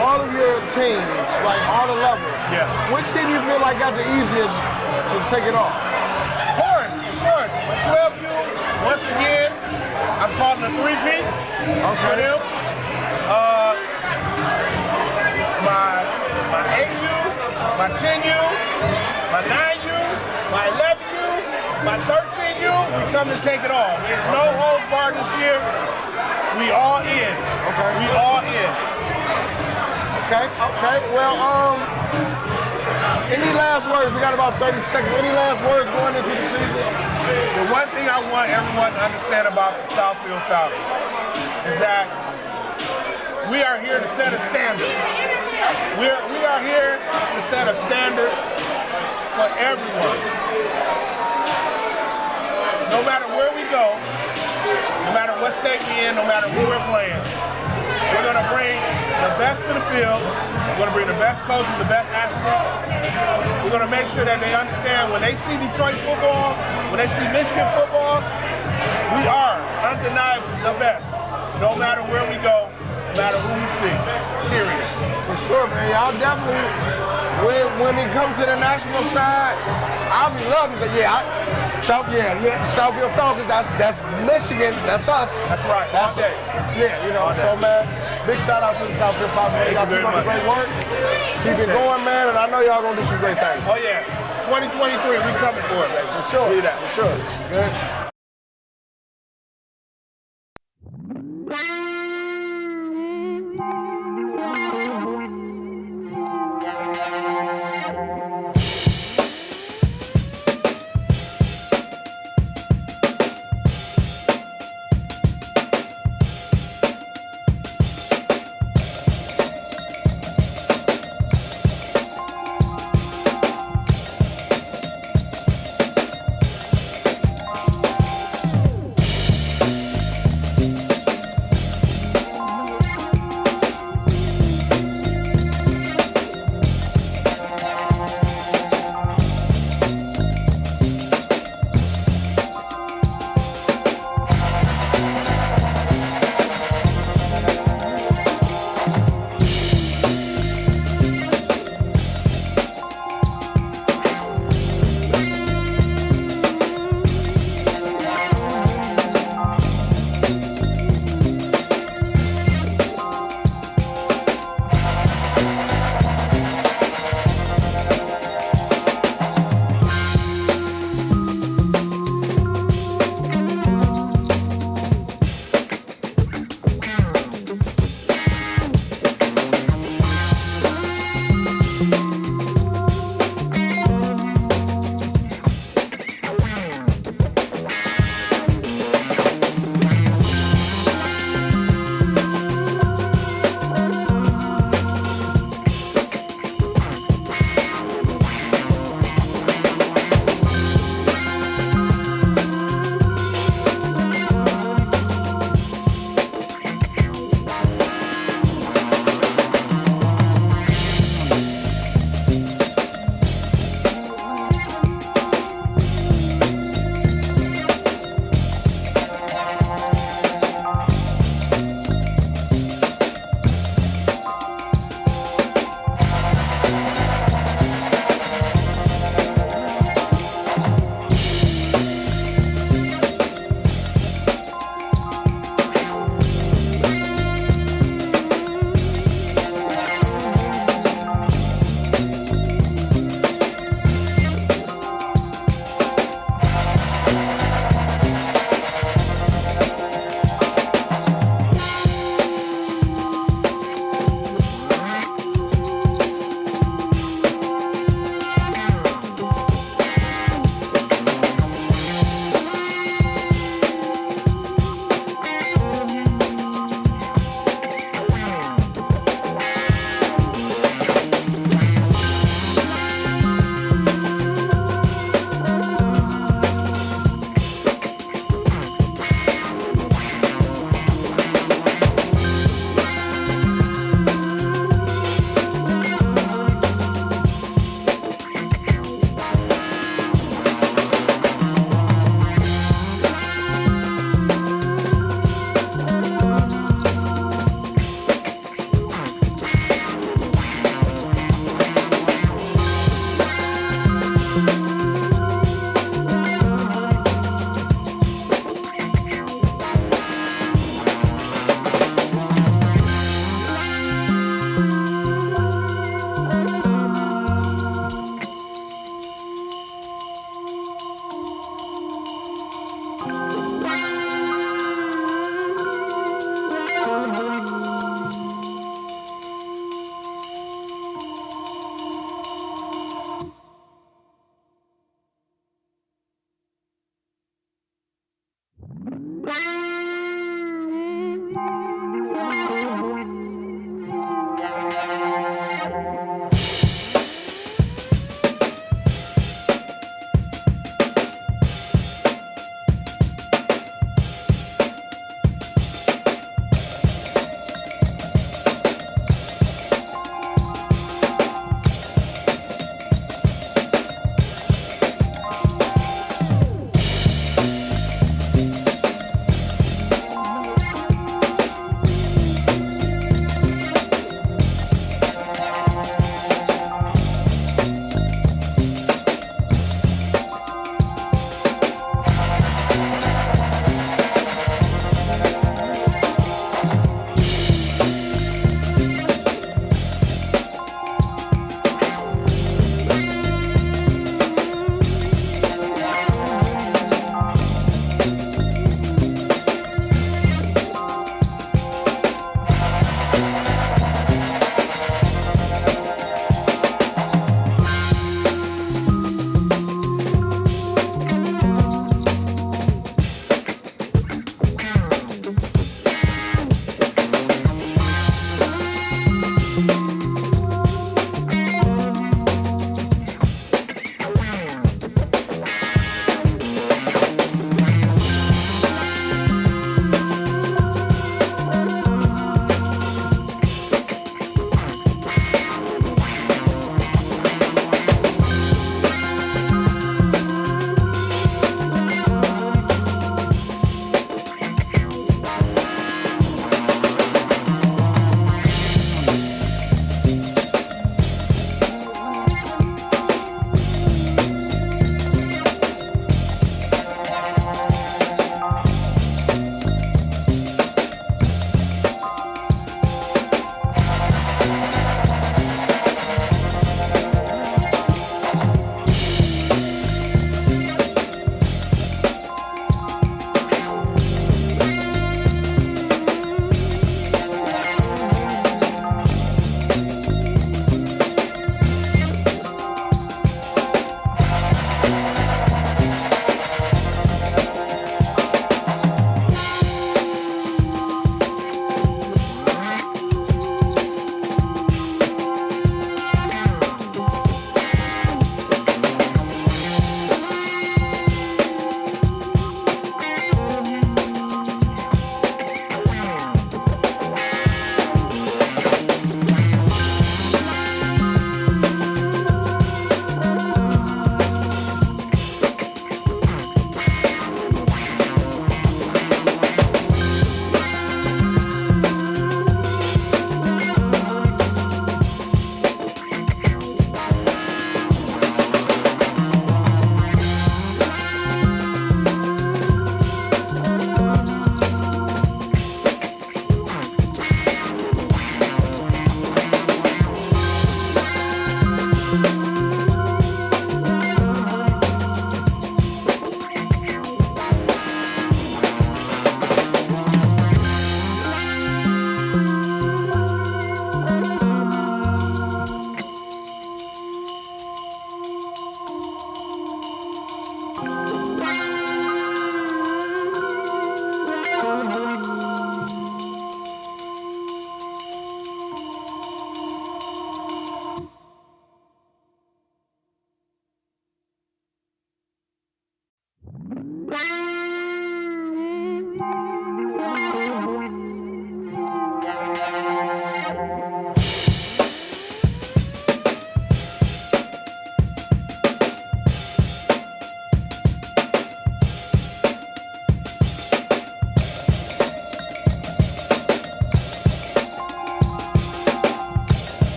all of your teams, like all the levels, which team you feel like got the easiest to take it off? Of course. 12U, once again, I'm calling a 3-peat for them. My 8U, my 10U, my 9U, my 11U, my 13U, we come to take it all. There's no holds barred this year. We all in. Okay. We all in. Okay. Well, any last words? We got about 30 seconds. Any last words going into the season? The one thing I want everyone to understand about the Southfield Falcons is that we are here to set a standard. We are here to set a standard for everyone. No matter where we go, no matter what state we're in, no matter who we're playing, we're going to bring the best to the field. We're going to bring the best coaches, the best athletes. We're going to make sure that they understand when they see Detroit football, when they see Michigan football, we are undeniably the best. No matter where we go, no matter who we see. Period. For sure, man. Y'all definitely, when it comes to the national side, I'll be loving to say, Southfield Falcons, that's Michigan, that's us. That's right. That's it. Yeah, so man, big shout out to the Southfield Falcons. Y'all keep up the great work. Keep it going, man, and I know y'all gonna do some great things. Oh yeah, 2023, we coming for it, baby. For sure. See that. For sure. Good.